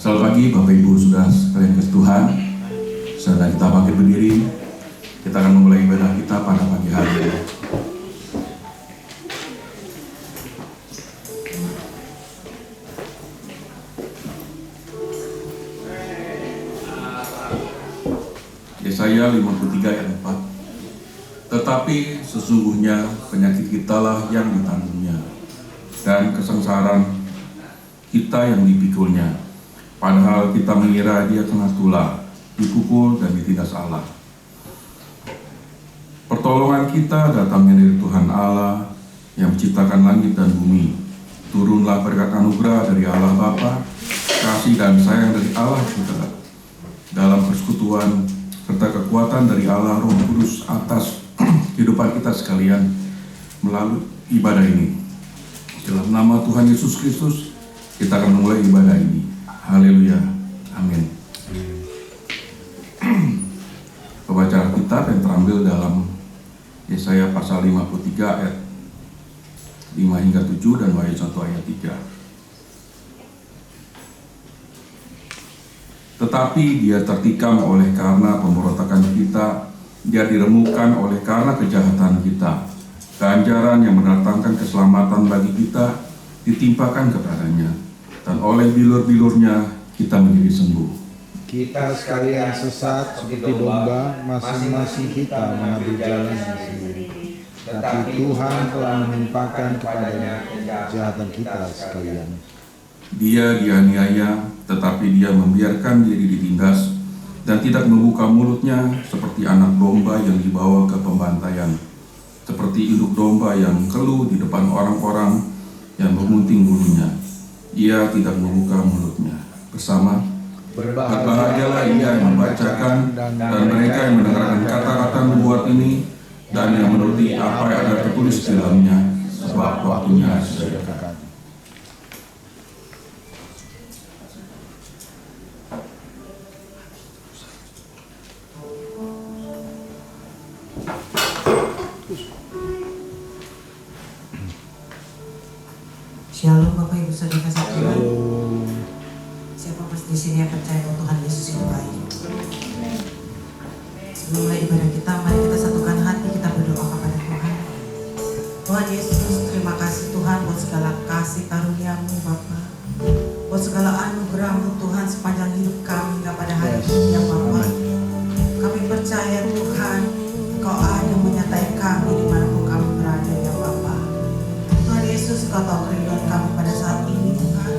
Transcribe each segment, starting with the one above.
Selamat pagi Bapak Ibu sudah sekalian kasih Tuhan. Saudara kita bangkit berdiri. Kita akan memulai ibadah kita pada pagi hari ini. Yesaya 53 ayat 4. Tetapi sesungguhnya penyakit kitalah yang ditanggungnya, dan kesengsaraan kita yang dipikulnya. Padahal kita mengira dia kena tulah, dipukul dan ditindas Allah. Pertolongan kita datangnya dari Tuhan Allah yang menciptakan langit dan bumi. Turunlah berkat anugerah dari Allah Bapa, kasih dan sayang dari Allah kita, dalam persekutuan serta kekuatan dari Allah Roh Kudus atas kehidupan kita sekalian melalui ibadah ini. Dalam nama Tuhan Yesus Kristus, kita akan memulai ibadah ini. Haleluya. Amin. Pembacaan kitab yang terambil dalam Yesaya pasal 53 ayat 5 hingga 7 dan Wahyu 1 ayat 3. Tetapi dia tertikam oleh karena pemberontakan kita, dia diremukkan oleh karena kejahatan kita. Ganjaran yang mendatangkan keselamatan bagi kita ditimpakan kepadanya, dan oleh bilur-bilurnya kita menjadi sembuh. Kita sekalian sesat seperti domba, masing-masing kita mengambil jalannya sendiri. Tetapi Tuhan telah menimpakan kepadanya kejahatan kita sekalian. Dia dianiaya, tetapi dia membiarkan diri ditindas, dan tidak membuka mulutnya seperti anak domba yang dibawa ke pembantaian, seperti induk domba yang keluh di depan orang-orang yang memunting bulunya. Ia tidak membuka mulutnya. Bersama, berbahagialah ia yang membacakan dan mereka yang mendengarkan kata-kata nubuat ini dan yang menuruti apa yang ada tertulis di dalamnya, sebab waktunya sudah dekat. Shalom Bapak Ibu Saudara kasih Tuhan. Siapa pas di sini yang percaya bahwa Tuhan Yesus itu baik? Sebelum mulai ibadah kita, mari kita satukan hati, kita berdoa kepada Tuhan. Tuhan Yesus, terima kasih Tuhan buat segala kasih karunia-Mu Bapa, buat segala anugerah-Mu Tuhan sepanjang hidup kami hingga pada hari ini ya Bapa. Kami percaya Tuhan, Engkau ada menyertai kami dimanapun kami berada ya Bapa. Tuhan Yesus, Engkau tahu kerinduan kami pada saat ini Tuhan.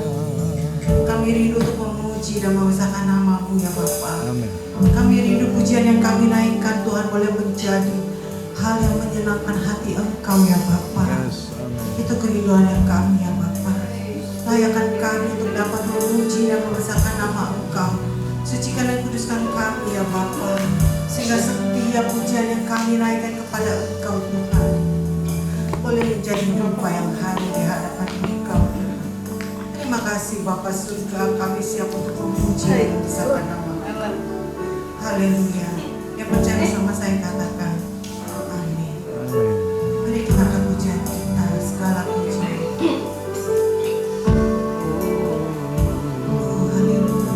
Kami rindu untuk memuji dan membesarkan nama-Mu ya Bapa. Kami rindu pujian yang kami naikkan Tuhan boleh menjadi hal yang menyenangkan hati Engkau ya Bapa. Itu kerinduan yang kami ya Bapa. Layakan kami untuk dapat memuji dan membesarkan nama Engkau. Sucikan dan kuduskan kami ya Bapa, sehingga setiap pujian yang kami naikkan kepada Engkau Tuhan boleh menjadi nyumpah yang harum di hadapan Engkau. Terima kasih Bapa surga, kami siap untuk memuji dan membesarkan nama-Mu. Haleluya. Yang percaya bersama saya katakan amin. Mari kita angkat pujian kita, segala pujian. Oh haleluya.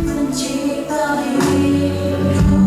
Mencipta hidupku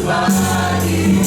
Yesus,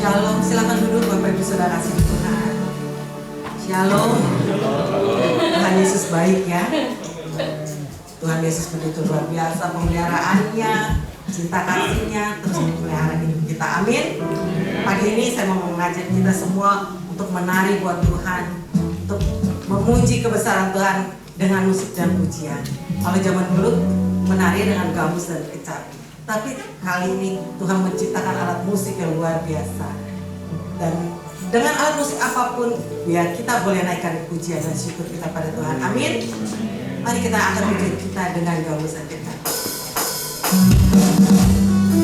Shalom, silakan duduk Bapak Ibu Saudara kasih Tuhan. Shalom. Tuhan Yesus baik ya. Tuhan Yesus begitu luar biasa pemeliharaannya, cinta kasihnya, terus memelihara hidup kita. Amin. Pagi ini saya mau mengajak kita semua untuk menari buat Tuhan, untuk memuji kebesaran Tuhan dengan musik dan pujian. Kalau zaman dulu menari dengan gambus dan kecapi, tapi kali ini Tuhan menciptakan alat musik yang luar biasa. Dan dengan alat musik apapun, biar kita boleh naikkan pujian dan syukur kita pada Tuhan. Amin. Mari kita angkat pujian kita dengan gambus dan kecapi.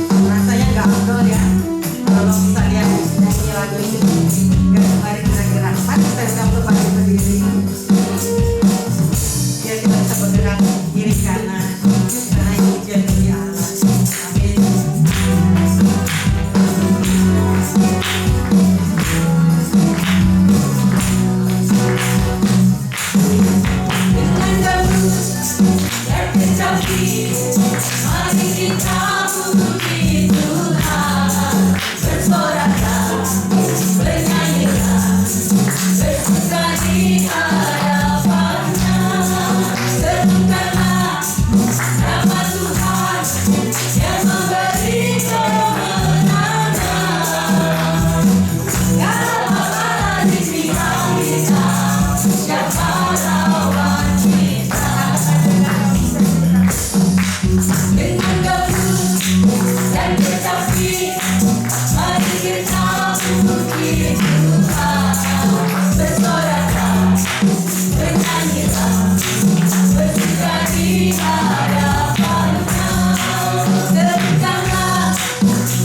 Rasanya nggak afdol ya, kalau bisa lihat nyanyi lagu ini. Mari kita gerak. Mari kita sambut pagi berdiri. Biar kita bisa bergerak kiri kanan. Karena ini pujian dari Allah. Amin. Mari kita puji Tuhan, bersoraklah, bernyanyilah, bersuka di hadapan-Nya. Serukanlah nama Tuhan yang memberi kemenangan. Kalau Allah di pihak kita, siapa lawan kita? Dengan gambus dan kecapi, mari kita puji Tuhan. Bersoraklah, bernyanyilah, bersuka di hadapan-Nya. Serukanlah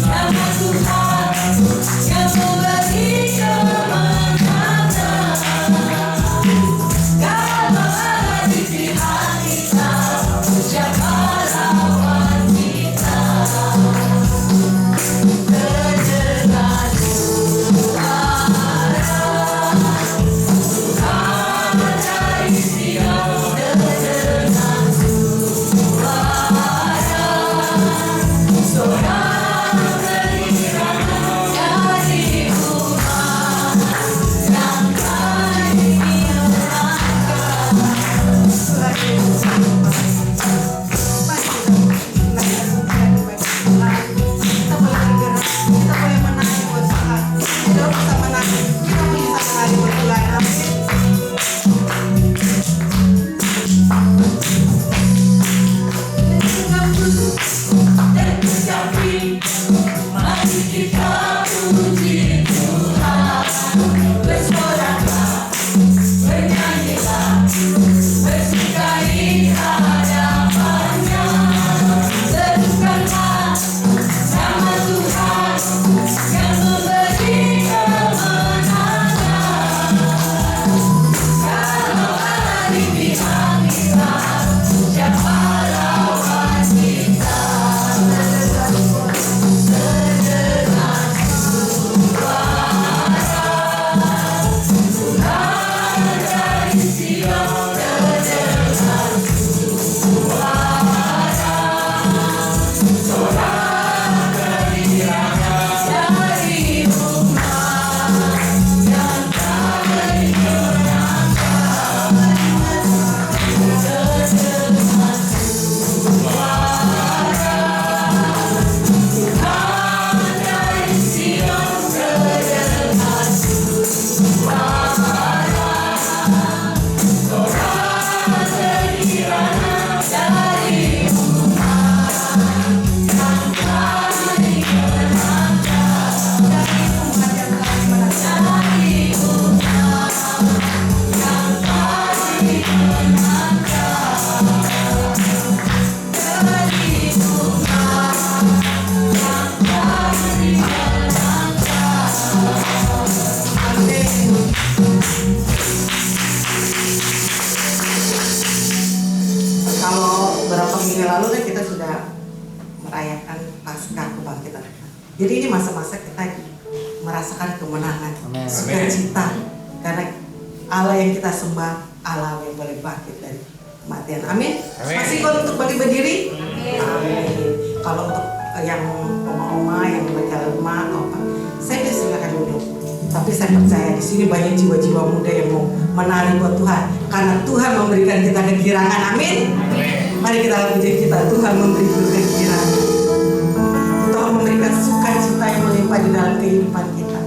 nama Tuhan yang memberi kemenangan. Kalau Allah di pihak kita, siapa lawan kita? Terdengar suara Tuhan dari Sion, terdengar suara gembira dari rumah yang kami dan kecapi, mari kita puji Tuhan. Bersoraklah, bernyanyilah, bersuka di hadapan-Nya. Serukanlah nama Tuhan yang memberi kemenangan. Kalau Allah di pihak kita, siapa lawan kita? Terdengar suara Tuhan dari Sion, terdengar suara gembira dari rumah yang kami menangkan. Terdengar Tuhan dari Sion, terdengar suara gembira dari rumah yang kami menangkan. Dari rumah yang kami menangkan. Kalau beberapa minggu lalu kan kita sudah merayakan Paskah kebangkitan. Jadi ini masa-masa kita merasakan kemenangan, sukacita, karena Allah yang kita sembah, Allah yang boleh bangkit dari kematian. Amin. Masih kalau untuk bagi berdiri? Amin. Kalau untuk yang oma-oma yang baca lemah atau apa, saya biasanya Tapi saya percaya di sini banyak jiwa-jiwa muda yang mau menari buat Tuhan, karena Tuhan memberikan kita kegirangan. Amin. Mari kita puji kita, Tuhan memberi kegirangan. Tuhan memberikan sukacita yang melimpah di dalam kehidupan kita.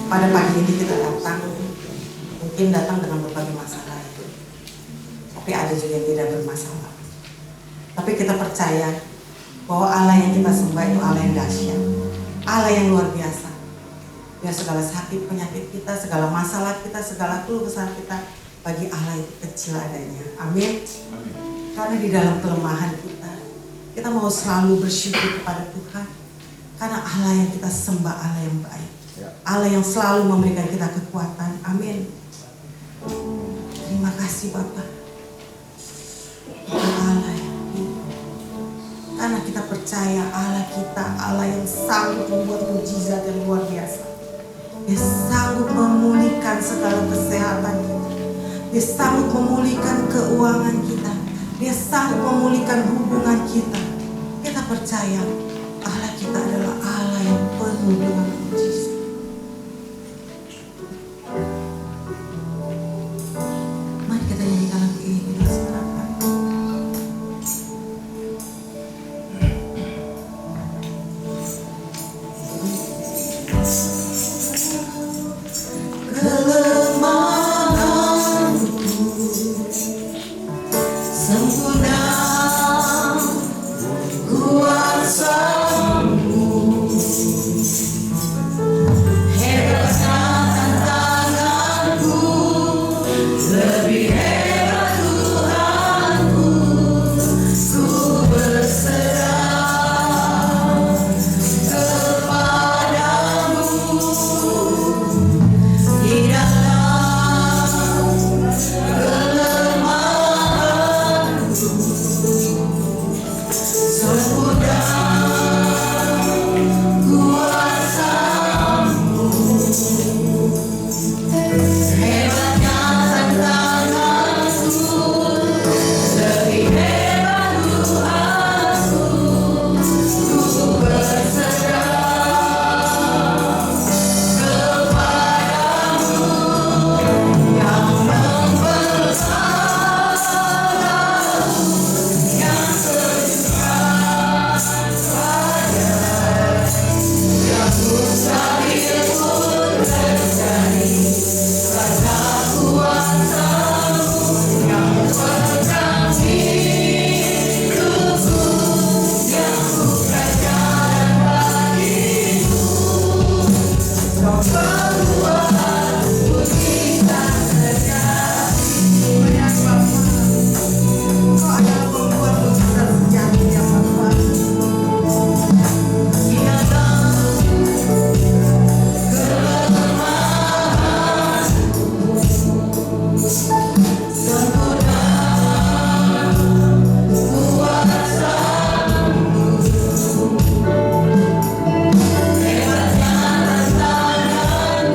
Pada pagi ini kita datang, mungkin datang dengan berbagai masalah, tapi ada juga yang tidak bermasalah. Tapi kita percaya bahwa Allah yang kita sembah itu Allah yang dahsyat, Allah yang luar biasa, Biar segala sakit penyakit kita, segala masalah kita, segala keluh kesah kita bagi Allah itu kecil adanya. Amin. Karena di dalam kelemahan kita mau selalu bersyukur kepada Tuhan. Karena Allah yang kita sembah Allah yang baik. Allah yang selalu memberikan kita kekuatan. Amin. Terima kasih Bapak. Allah ya. Karena kita percaya Allah kita, Allah yang sanggup membuat mujizat yang luar biasa. Dia sanggup memulihkan segala kesehatan kita. Dia sanggup memulihkan keuangan kita. Dia sanggup memulihkan hubungan kita. Kita percaya Allah kita adalah Allah yang penuh dengan mujizat. Mari kita nyanyikan lagu ini kita serahkan. Sempurna kuasa-Mu, hebatnya tantanganku, lebih hebat Tuhanku, ku berserah kepadamu di dalam kelemahanku. Sempurna kuasa-Mu, hebatnya tantanganku, lebih hebat Tuhanku, ku berserah kepadamu yang membesarkan, yang yang mustahil pun terjadi karena kuasa-Mu yang memegang hidupku, yang bukan jalan bagimu. Kau membuat mujizat terjadi. Banyak Bapak, Kau adalah pembuat mujizat terjadi yang Bapak. Di dalam kelemahanku, sempurna kuasa-Mu, hebatnya tantanganku,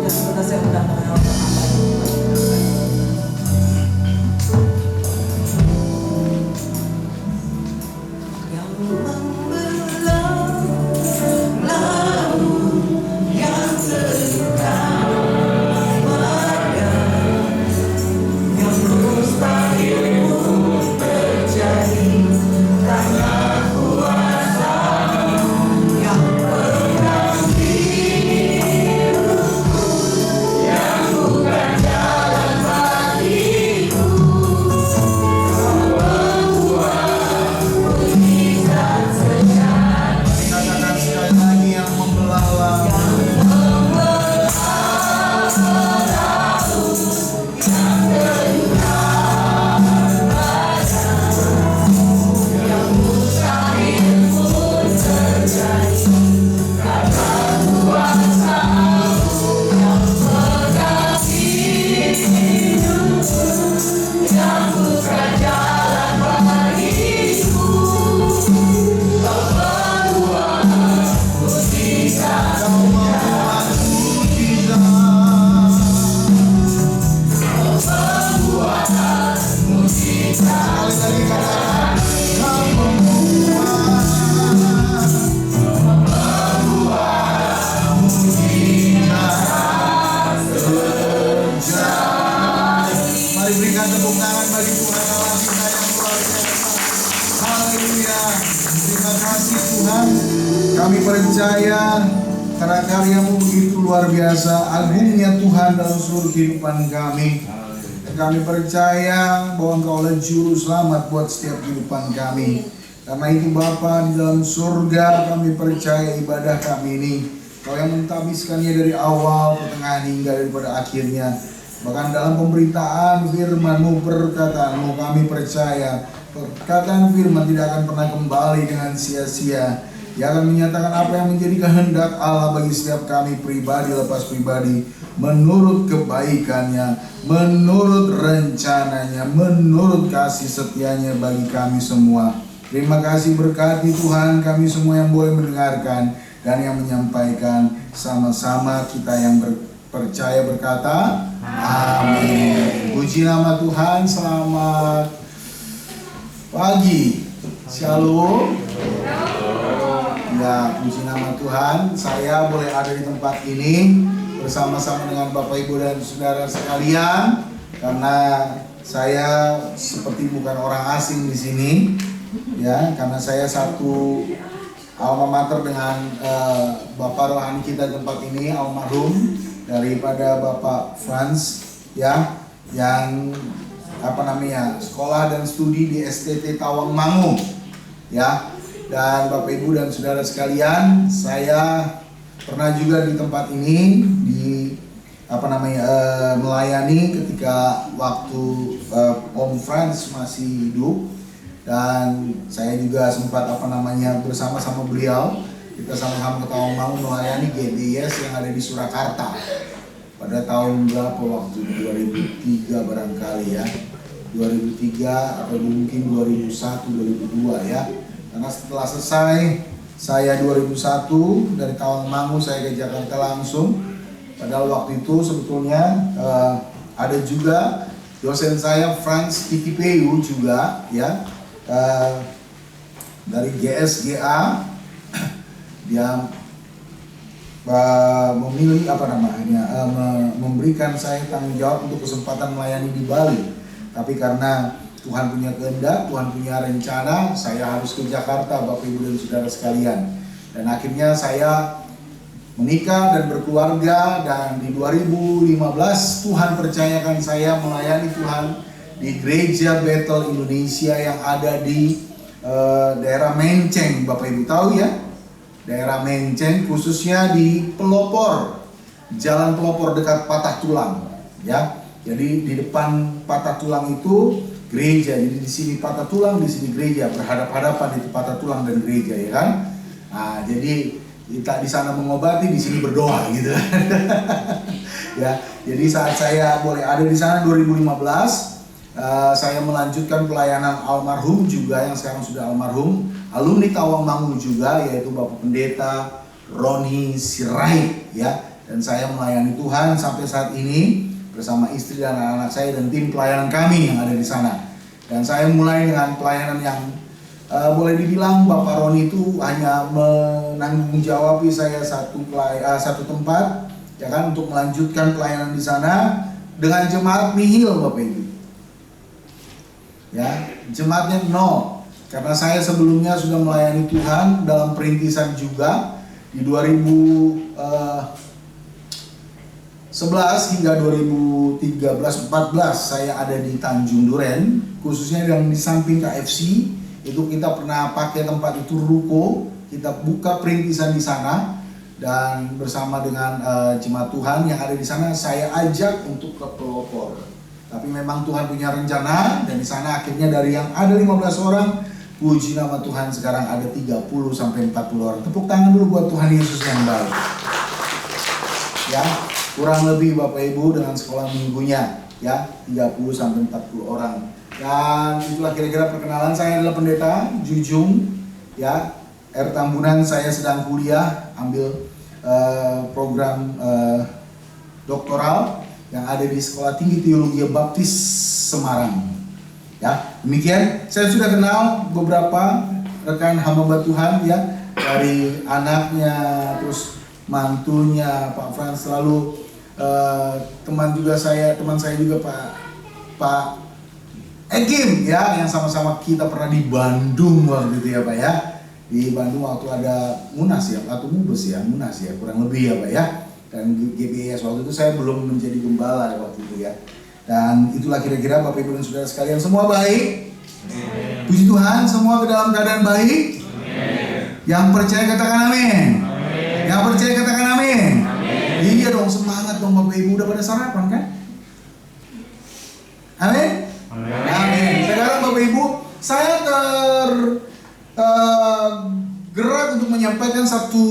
dan sudah saya undang dengan yang membelah laut yang terluka pada yang mustahil pun terjadi karena kuasa yang pegang hidupku, yang bukan jalan bagiku, membuat mujizat sejati. Katakan sekali lagi, yang membelah laut. Mari berikan tepuk tangan bagi Tuhan Allah kita yang luar biasa. Haleluya. Terima kasih Tuhan. Kami percaya karena karya-Mu begitu luar biasa, agungnya Tuhan dalam seluruh kehidupan kami. Dan kami percaya bahwa Engkau adalah juru selamat buat setiap kehidupan kami. Karena itu Bapa di dalam surga, kami percaya ibadah kami ini Kau yang mentahbiskannya dari awal, pertengahan hingga daripada akhirnya. Bahkan dalam pemberitaan firman-Mu, perkataan-Mu, kami percaya perkataan firman tidak akan pernah kembali dengan sia-sia. Ia akan menyatakan apa yang menjadi kehendak Allah bagi setiap kami pribadi lepas pribadi, menurut kebaikannya, menurut rencananya, menurut kasih setianya bagi kami semua. Terima kasih, berkati Tuhan kami semua yang boleh mendengarkan dan yang menyampaikan. Sama-sama kita yang percaya berkata amin. Puji nama Tuhan. Selamat pagi. Shalom. Ya, puji nama Tuhan. Saya boleh ada di tempat ini bersama-sama dengan Bapak Ibu dan Saudara sekalian, karena saya seperti bukan orang asing di sini, ya, karena saya satu alma mater dengan Bapak rohani kita di tempat ini, almarhum daripada Bapak Franz, ya, yang sekolah dan studi di STT Tawangmangu, ya. Dan Bapak Ibu dan Saudara sekalian, saya pernah juga di tempat ini melayani ketika waktu Om Franz masih hidup, dan saya juga sempat bersama-sama beliau, kita sama-sama ke Tawangmangu melayani GBS yang ada di Surakarta pada tahun berapa, waktu 2003 barangkali ya, 2003 atau mungkin 2001, 2002 ya. Karena setelah selesai saya 2001 dari Tawangmangu saya ke Jakarta langsung. Padahal waktu itu sebetulnya ada juga dosen saya Franz Tikipeu juga, ya, dari GSGA. Dia memilih memberikan saya tanggung jawab untuk kesempatan melayani di Bali. Tapi karena Tuhan punya kehendak, Tuhan punya rencana, saya harus ke Jakarta, Bapak Ibu dan Saudara sekalian. Dan akhirnya saya menikah dan berkeluarga, dan di 2015 Tuhan percayakan saya melayani Tuhan di Gereja Bethel Indonesia yang ada di daerah Menceng. Bapak Ibu tahu ya, daerah Menceng, khususnya di Pelopor, Jalan Pelopor dekat Patah Tulang, ya. Jadi di depan Patah Tulang itu gereja, jadi di sini Patah Tulang, di sini gereja, berhadap-hadapan itu Patah Tulang dan gereja, ya kan? Nah, jadi kita di sana mengobati, di sini berdoa, gitu. Ya, jadi saat saya boleh ada di sana 2015, saya melanjutkan pelayanan almarhum juga yang sekarang sudah almarhum, alumni Tawangmangu juga, yaitu Bapak Pendeta Roni Sirait, ya. Dan saya melayani Tuhan sampai saat ini bersama istri dan anak-anak saya dan tim pelayanan kami yang ada di sana. Dan saya mulai dengan pelayanan yang boleh dibilang Bapak Roni itu hanya menanggung jawabi saya satu tempat, ya kan, untuk melanjutkan pelayanan di sana dengan jemaat nihil, Bapak Ibu. Ya, jemaatnya nol. Karena saya sebelumnya sudah melayani Tuhan dalam perintisan juga di 2011 hingga 2013-14 saya ada di Tanjung Duren, khususnya yang di samping KFC. Itu kita pernah pakai tempat itu ruko, kita buka perintisan di sana, dan bersama dengan jemaat Tuhan yang ada di sana saya ajak untuk ke pelopor. Tapi memang Tuhan punya rencana, dan di sana akhirnya dari yang ada 15 orang, puji nama Tuhan sekarang ada 30-40 orang. Tepuk tangan dulu buat Tuhan Yesus yang baik. Ya, kurang lebih Bapak Ibu dengan sekolah minggunya, ya, 30-40 orang. Dan itulah kira-kira perkenalan. Saya adalah pendeta Jujung, ya, R. Tambunan. Saya sedang kuliah, ambil program doktoral yang ada di Sekolah Tinggi Teologi Baptis Semarang. Ya, demikian. Saya sudah kenal beberapa rekan hamba Tuhan, ya, dari anaknya, terus mantunya Pak Frans, lalu teman saya juga Pak Egim, ya, yang sama-sama kita pernah di Bandung waktu itu, ya Pak, ya. Di Bandung waktu ada Munas, ya, atau Mubes, ya, Munas, ya, kurang lebih, ya Pak, ya. Dan GBS waktu itu saya belum menjadi gembala waktu itu, ya. Dan itulah kira-kira Bapak Ibu dan Saudara sekalian, semua baik. Amen. Puji Tuhan, semua ke dalam keadaan baik. Amen. Yang percaya katakan amin. Amen. Yang percaya katakan amin. Amen. Iya dong, semangat dong Bapak Ibu, udah pada sarapan kan? Amin. Amin. Sekarang Bapak Ibu, saya gerak untuk menyampaikan satu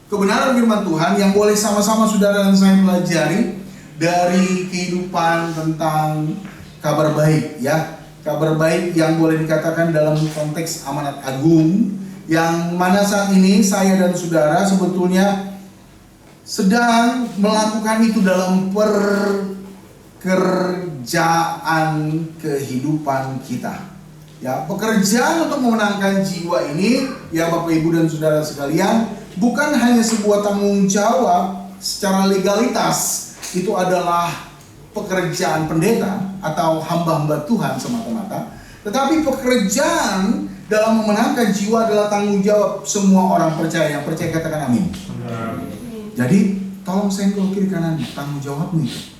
kebenaran firman Tuhan yang boleh sama-sama saudara dan saya pelajari dari kehidupan tentang kabar baik, ya. Kabar baik yang boleh dikatakan dalam konteks amanat agung, yang mana saat ini saya dan saudara sebetulnya sedang melakukan itu dalam pekerjaan kehidupan kita, ya. Pekerjaan untuk memenangkan jiwa ini, ya Bapak Ibu dan saudara sekalian, bukan hanya sebuah tanggung jawab secara legalitas. Itu adalah pekerjaan pendeta atau hamba-hamba Tuhan semata-mata, tetapi pekerjaan dalam memenangkan jiwa adalah tanggung jawab semua orang percaya. Yang percaya katakan amin. Jadi tolong senggol kiri kanan, tanggung jawabmu itu.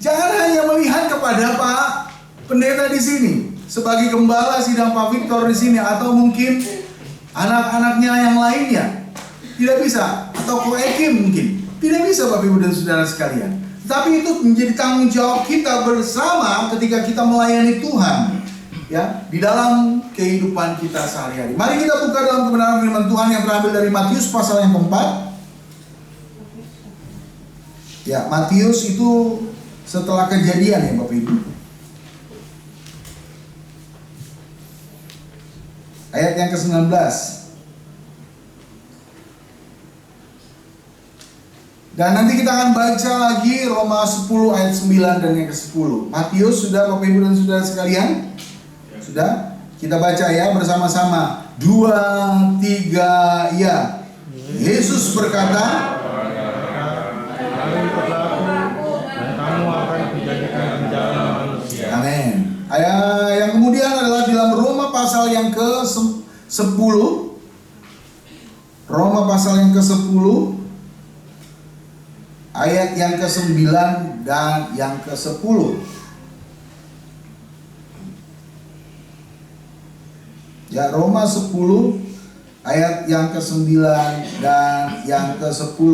Jangan hanya melihat kepada Pak Pendeta di sini sebagai gembala sidang Pak Victor di sini, atau mungkin anak-anaknya yang lainnya. Tidak bisa, atau Ko Ekim mungkin. Tidak bisa Bapak Ibu dan Saudara sekalian. Tapi itu menjadi tanggung jawab kita bersama ketika kita melayani Tuhan, ya, di dalam kehidupan kita sehari-hari. Mari kita buka dalam kebenaran firman Tuhan yang terambil dari Matius pasal yang keempat. Ya, Matius itu setelah kejadian, ya Bapak Ibu. Ayat yang ke-19. Dan nanti kita akan baca lagi Roma 10 ayat 9 dan yang ke-10. Matius sudah Bapak Ibu dan Saudara sekalian? Sudah? Kita baca ya bersama-sama. 2, 3, ya. Yesus berkata, amin. Yang kemudian adalah dalam Roma pasal yang ke-10. Roma pasal yang ke-10 ayat yang ke-9 dan yang ke-10. Ya, Roma 10 ayat yang ke-9 dan yang ke-10.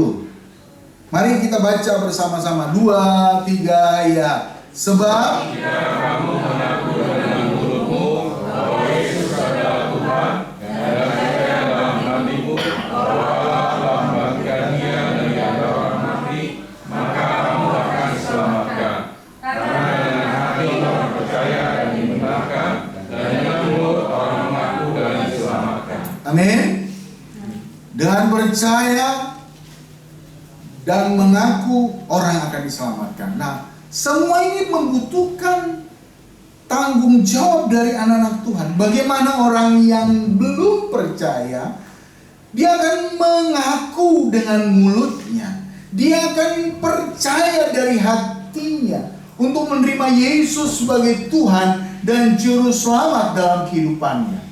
Mari kita baca bersama-sama. 2, 3, ya. Sebab kamu mengaku dengan mulutmu bahwa Yesus adalah Tuhan, dan percaya dalam hatimu bahwa Allah telah membangkitkan Dia dari antara orang mati, maka kamu akan diselamatkan. Karena dengan hati orang percaya dan dibenarkan, dan dengan mulut Amin. Dengan percaya dan mengaku, orang akan diselamatkan. Nah, semua ini membutuhkan tanggung jawab dari anak-anak Tuhan. Bagaimana orang yang belum percaya, dia akan mengaku dengan mulutnya, dia akan percaya dari hatinya untuk menerima Yesus sebagai Tuhan dan Juru Selamat dalam kehidupannya.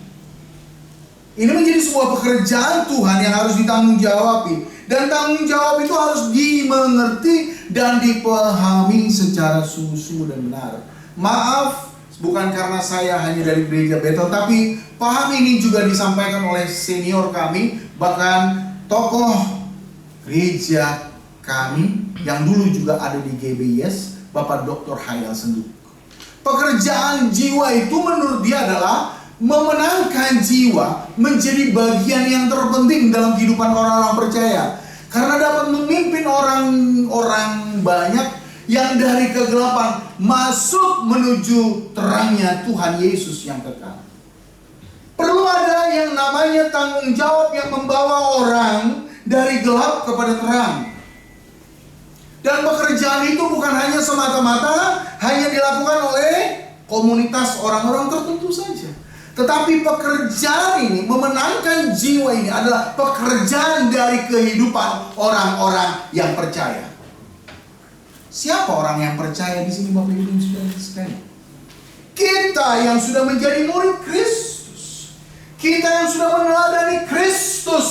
Ini menjadi sebuah pekerjaan Tuhan yang harus ditanggung-jawabi. Dan tanggung jawab itu harus dimengerti dan dipahami secara sungguh-sungguh dan benar. Maaf, bukan karena saya hanya dari gereja Bethel, tapi paham ini juga disampaikan oleh senior kami, bahkan tokoh gereja kami yang dulu juga ada di GBIS, Bapak Dr. Hayal Senduk. Pekerjaan jiwa itu menurut dia adalah memenangkan jiwa menjadi bagian yang terpenting dalam kehidupan orang-orang percaya. Karena dapat memimpin orang-orang banyak yang dari kegelapan masuk menuju terangnya Tuhan Yesus yang kekal. Perlu ada yang namanya tanggung jawab yang membawa orang dari gelap kepada terang. Dan pekerjaan itu bukan hanya semata-mata hanya dilakukan oleh komunitas orang-orang tertentu saja. Tetapi pekerjaan ini, memenangkan jiwa ini adalah pekerjaan dari kehidupan orang-orang yang percaya. Siapa orang yang percaya di sini, Bapak Ibu dan Saudara sekalian? Kita yang sudah menjadi murid Kristus. Kita yang sudah meneladani Kristus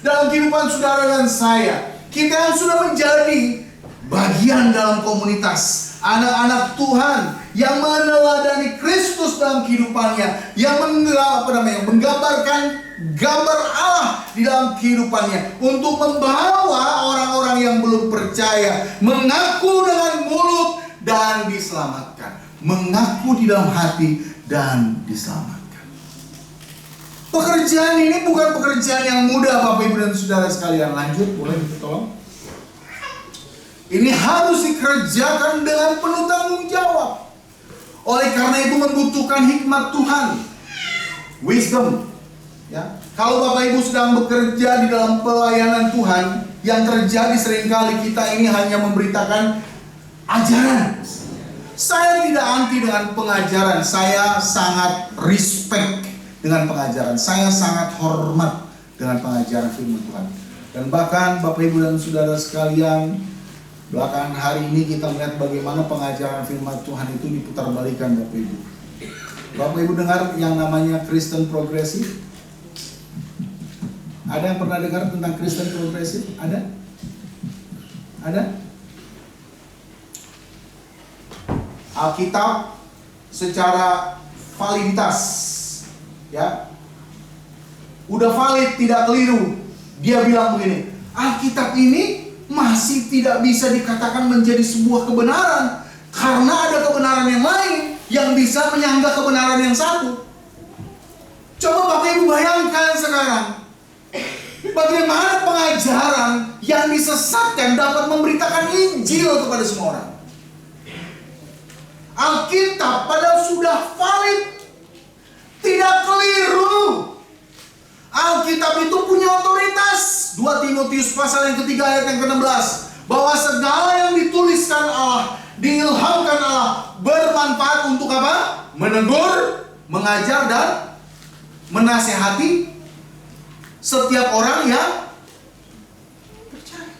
dalam kehidupan saudara dan saya. Kita yang sudah menjadi bagian dalam komunitas anak-anak Tuhan yang meneladani Kristus dalam kehidupannya, yang menggambarkan gambar Allah di dalam kehidupannya untuk membawa orang-orang yang belum percaya mengaku dengan mulut dan diselamatkan, mengaku di dalam hati dan diselamatkan. Pekerjaan ini bukan pekerjaan yang mudah, Bapak Ibu dan Saudara sekalian. Lanjut, boleh ditolong. Ini harus dikerjakan dengan penuh tanggung jawab. Oleh karena itu membutuhkan hikmat Tuhan, wisdom. Ya, kalau Bapak Ibu sedang bekerja di dalam pelayanan Tuhan, yang terjadi seringkali kita ini hanya memberitakan ajaran. Saya tidak anti dengan pengajaran, saya sangat respect dengan pengajaran, saya sangat hormat dengan pengajaran firman Tuhan. Dan bahkan Bapak Ibu dan Saudara sekalian, belakangan hari ini kita melihat bagaimana pengajaran firman Tuhan itu diputarbalikan, Bapak Ibu. Bapak Ibu dengar yang namanya Kristen progresif? Ada yang pernah dengar tentang Kristen progresif? Ada? Ada? Alkitab secara validitas, ya, udah valid, tidak keliru. Dia bilang begini, Alkitab ini masih tidak bisa dikatakan menjadi sebuah kebenaran karena ada kebenaran yang lain yang bisa menyanggah kebenaran yang satu. Coba Bapak Ibu bayangkan sekarang, bagaimana pengajaran yang disesatkan dapat memberitakan Injil kepada semua orang. Alkitab padahal sudah valid, tidak keliru. Alkitab itu punya otoritas. 2 Timotius pasal yang ketiga ayat yang ke-16, bahwa segala yang dituliskan Allah, diilhamkan Allah, bermanfaat untuk apa? Menegur, mengajar, dan menasehati setiap orang yang percaya.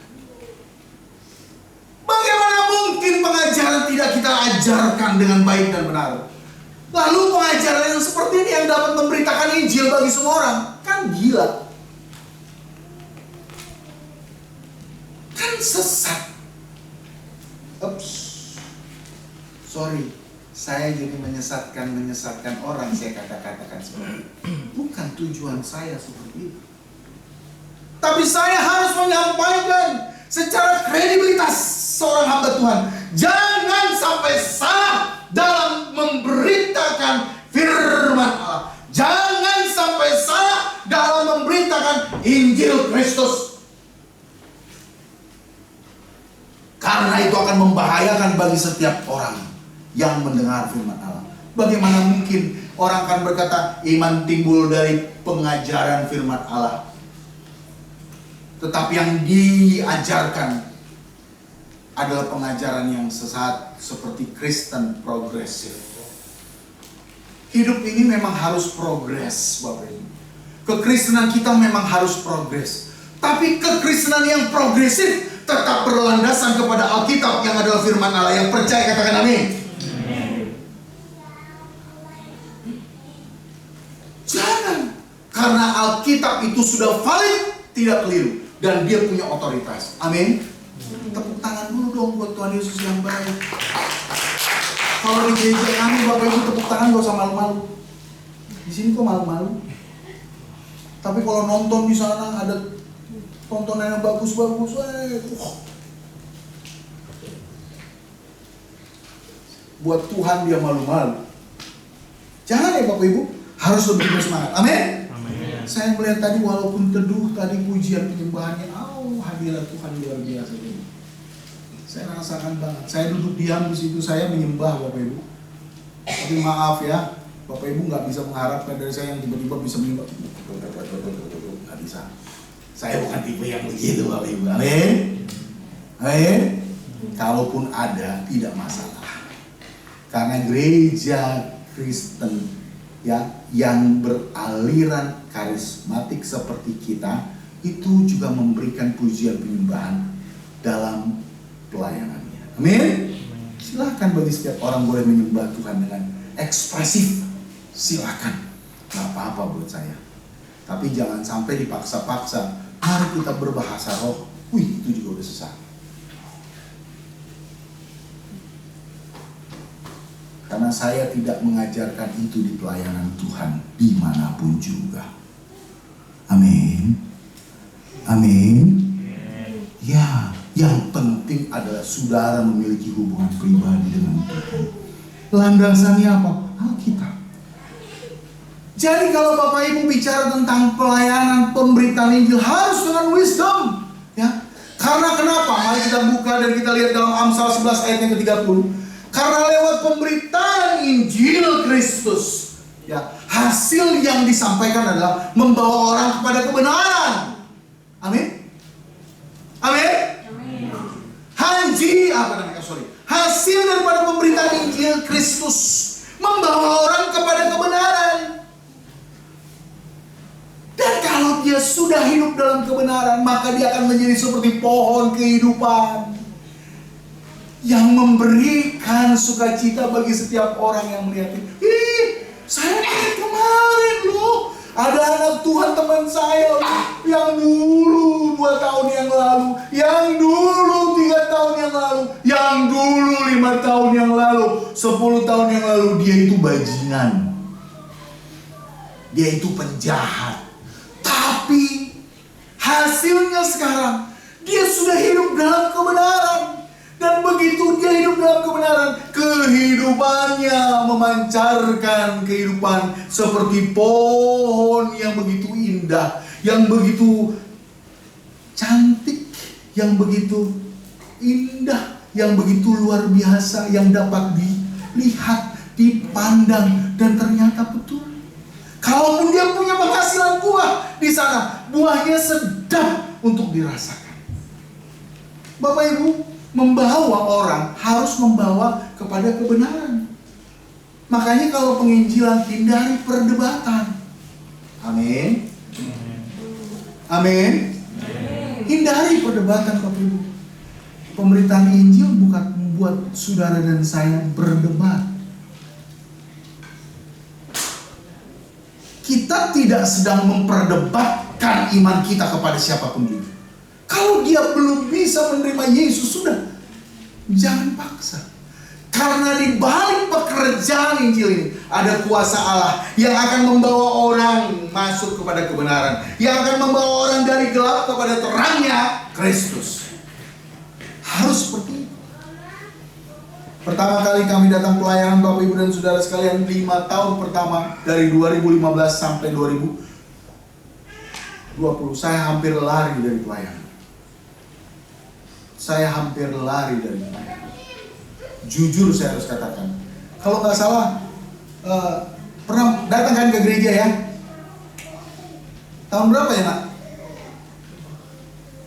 Bagaimana mungkin pengajaran tidak kita ajarkan dengan baik dan benar? Lalu pengajaran yang seperti ini yang dapat memberitakan Injil bagi semua orang, kan gila, kan sesat. Sorry, saya jadi menyesatkan orang, saya katakan seperti itu. Bukan tujuan saya seperti itu. Tapi saya harus menyampaikan secara kredibilitas seorang hamba Tuhan. Jangan sampai salah dalam memberitakan firman Allah. Jangan sampai salah dalam memberitakan Injil Kristus. Karena itu akan membahayakan bagi setiap orang yang mendengar firman Allah. Bagaimana mungkin orang akan berkata iman timbul dari pengajaran firman Allah. Tetapi yang diajarkan adalah pengajaran yang sesat seperti Kristen progresif. Hidup ini memang harus progres, Bapak Ibu. Kekristenan kita memang harus progres. Tapi kekristenan yang progresif tetap berlandasan kepada Alkitab yang adalah firman Allah. Yang percaya katakan amin. Jangan, karena Alkitab itu sudah valid, tidak keliru, dan dia punya otoritas. Amin. Tepuk tangan dulu dong buat Tuhan Yesus yang baik. Kalau di gereja kami Bapak Ibu tepuk tangan gak usah malu-malu. Di sini kok malu-malu. Tapi kalau nonton di sana ada tontonan yang bagus-bagus, buat Tuhan dia malu-malu. Jangan ya Bapak Ibu, harus lebih bersemangat. Amin. Saya melihat tadi walaupun teduh tadi pujian penyembahannya, hadirat Tuhan luar biasa ini. Saya rasakan banget. Saya duduk diam di situ, saya menyembah Bapak Ibu. Tapi maaf ya, Bapak Ibu nggak bisa mengharapkan dari saya yang tiba-tiba bisa menyembah. Nggak bisa. Saya bukan tipe yang begitu Bapak Ibu. Amin. Amin. Kalaupun ada, tidak masalah. Karena gereja Kristen ya yang beraliran karismatik seperti kita itu juga memberikan pujian penyembahan dalam pelayanannya. Amin. Silahkan bagi setiap orang boleh menyembah Tuhan dengan ekspresif. Silahkan, nggak apa-apa buat saya. Tapi jangan sampai dipaksa-paksa. Mari kita berbahasa roh. Itu juga udah sesat. Karena saya tidak mengajarkan itu di pelayanan Tuhan dimanapun juga. Amin. Amin. Ya, yang penting adalah saudara memiliki hubungan pribadi dengan Tuhan. Landasannya apa? Alkitab. Jadi kalau Bapak Ibu bicara tentang pelayanan pemberitaan Injil harus dengan wisdom, ya. Karena kenapa? Mari kita buka dan kita lihat dalam Amsal 11 ayat yang ke-30. Karena lewat pemberitaan Injil Kristus, ya, hasil yang disampaikan adalah membawa orang kepada kebenaran. Amin. Amin. Hasil daripada pemberitaan Injil Kristus membawa orang kepada kebenaran. Dan kalau dia sudah hidup dalam kebenaran, maka dia akan menjadi seperti pohon kehidupan yang memberikan sukacita bagi setiap orang yang melihatnya. Saya lihat kemarin loh, ada anak Tuhan teman saya loh, yang dulu 2 tahun yang lalu, yang dulu 3 tahun yang lalu, yang dulu 5 tahun yang lalu, 10 tahun yang lalu, dia itu bajingan, dia itu penjahat. Tapi hasilnya sekarang dia sudah hidup dalam kebenaran. Dan begitu dia hidup dalam kebenaran, kehidupannya memancarkan kehidupan seperti pohon yang begitu indah, yang begitu cantik, yang begitu indah, yang begitu luar biasa, yang dapat dilihat, dipandang, dan ternyata betul. Kalaupun dia punya penghasilan buah di sana, buahnya sedap untuk dirasakan. Bapak Ibu, membawa orang harus membawa kepada kebenaran. Makanya kalau penginjilan, hindari perdebatan. Amin. Amin. Hindari perdebatan Bapak Ibu. Pemberitaan Injil bukan membuat saudara dan saya berdebat. Kita tidak sedang memperdebatkan iman kita kepada siapapun juga. Kalau dia belum bisa menerima Yesus, sudah, jangan paksa. Karena di balik pekerjaan Injil ini ada kuasa Allah yang akan membawa orang masuk kepada kebenaran, yang akan membawa orang dari gelap kepada terangnya Kristus. Harus seperti itu. Pertama kali kami datang pelayanan Bapak Ibu dan Saudara sekalian, 5 tahun pertama dari 2015 sampai 2020, saya hampir lari dari pelayanan. Saya hampir lari dari pelayanan. Jujur saya harus katakan, kalau nggak salah Pernah datang kan ke gereja ya? Tahun berapa ya nak?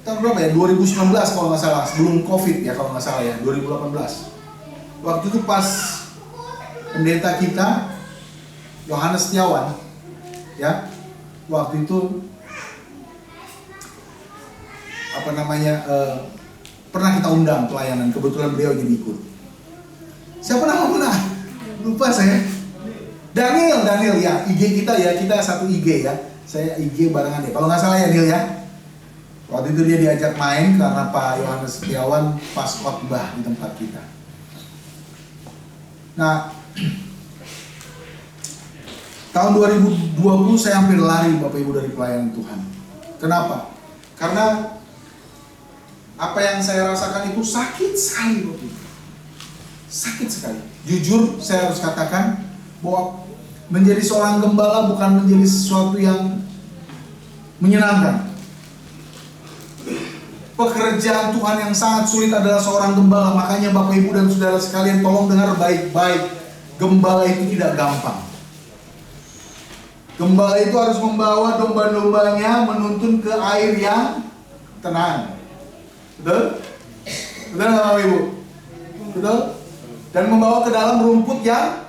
Tahun berapa ya? 2019 kalau nggak salah, sebelum COVID ya kalau nggak salah ya, 2018. Waktu itu pas pendeta kita Yohanes Setiawan, ya, waktu itu pernah kita undang pelayanan, kebetulan beliau jadi ikut. Siapa nama? Lupa saya. Daniel ya, IG kita satu IG ya. Saya IG barengan ya. Kalau nggak salah ya Daniel ya. Waktu itu dia diajak main karena Pak Yohanes Setiawan pas khotbah di tempat kita. Nah, tahun 2020 saya hampir lari Bapak Ibu dari pelayanan Tuhan. Kenapa? Karena apa yang saya rasakan itu sakit sekali Bapak Ibu. Sakit sekali. Jujur saya harus katakan bahwa menjadi seorang gembala bukan menjadi sesuatu yang menyenangkan. Pekerjaan Tuhan yang sangat sulit adalah seorang gembala. Makanya Bapak Ibu dan Saudara sekalian tolong dengar baik-baik. Gembala itu tidak gampang. Gembala itu harus membawa domba-dombanya menuntun ke air yang tenang. Betul? Betul nggak Bapak Ibu? Betul? Dan membawa ke dalam rumput yang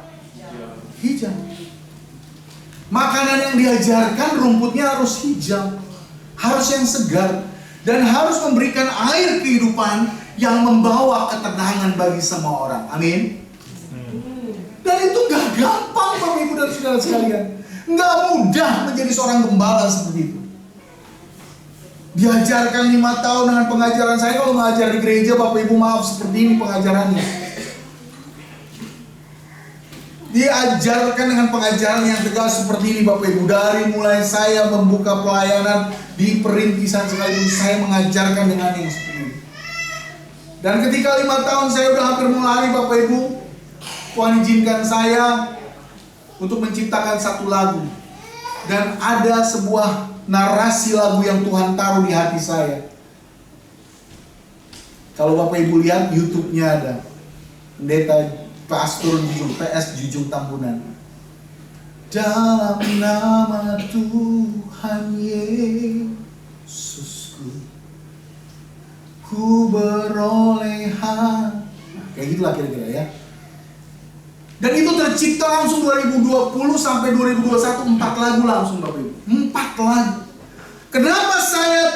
hijau. Makanan yang diajarkan rumputnya harus hijau, harus yang segar, dan harus memberikan air kehidupan yang membawa ketenangan bagi semua orang. Amin. Dan itu gak gampang Bapak Ibu dan Saudara sekalian. Gak mudah menjadi seorang gembala seperti itu. Diajarkan 5 tahun dengan pengajaran saya. Kalau mengajar di gereja Bapak Ibu maaf seperti ini pengajarannya. Diajarkan dengan pengajaran yang tegas seperti ini Bapak Ibu. Dari mulai saya membuka pelayanan di perintisan sekalipun saya mengajarkan dengan yang seperti ini. Dan ketika 5 tahun saya udah hampir mau lari Bapak Ibu, Tuhan izinkan saya untuk menciptakan satu lagu. Dan ada sebuah narasi lagu yang Tuhan taruh di hati saya. Kalau Bapak Ibu lihat YouTube-nya ada pendeta Pastor Jujung, PS Jujung Tambunan. Dalam nama Tuhan Yesusku, ku beroleh hati. Kayak gitulah kira-kira ya. Dan itu tercipta langsung 2020 sampai 2021, 4 lagu langsung Bapak Ibu. 4 lagu. Kenapa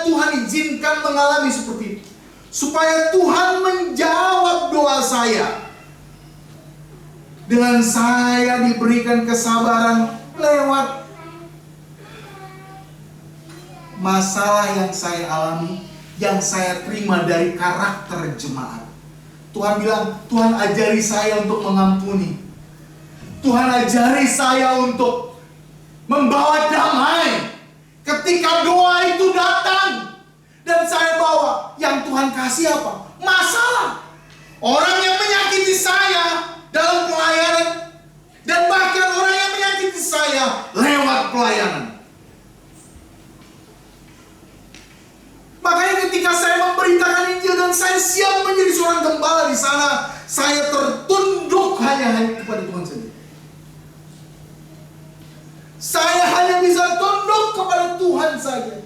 Tuhan izinkan mengalami seperti itu? Supaya Tuhan menjawab doa saya. Dengan saya diberikan kesabaran lewat masalah yang saya alami, yang saya terima dari karakter jemaat. Tuhan bilang, Tuhan ajari saya untuk mengampuni. Tuhan ajari saya untuk membawa damai. Ketika doa itu datang dan saya bawa, yang Tuhan kasih apa? Masalah. Orang yang menyakiti saya dalam pelayanan, dan bahkan orang yang menyakiti saya lewat pelayanan. Makanya ketika saya memberitakan Injil dan saya siap menjadi seorang gembala di sana, saya tertunduk hanya kepada Tuhan saja. Saya hanya bisa tunduk kepada Tuhan saja.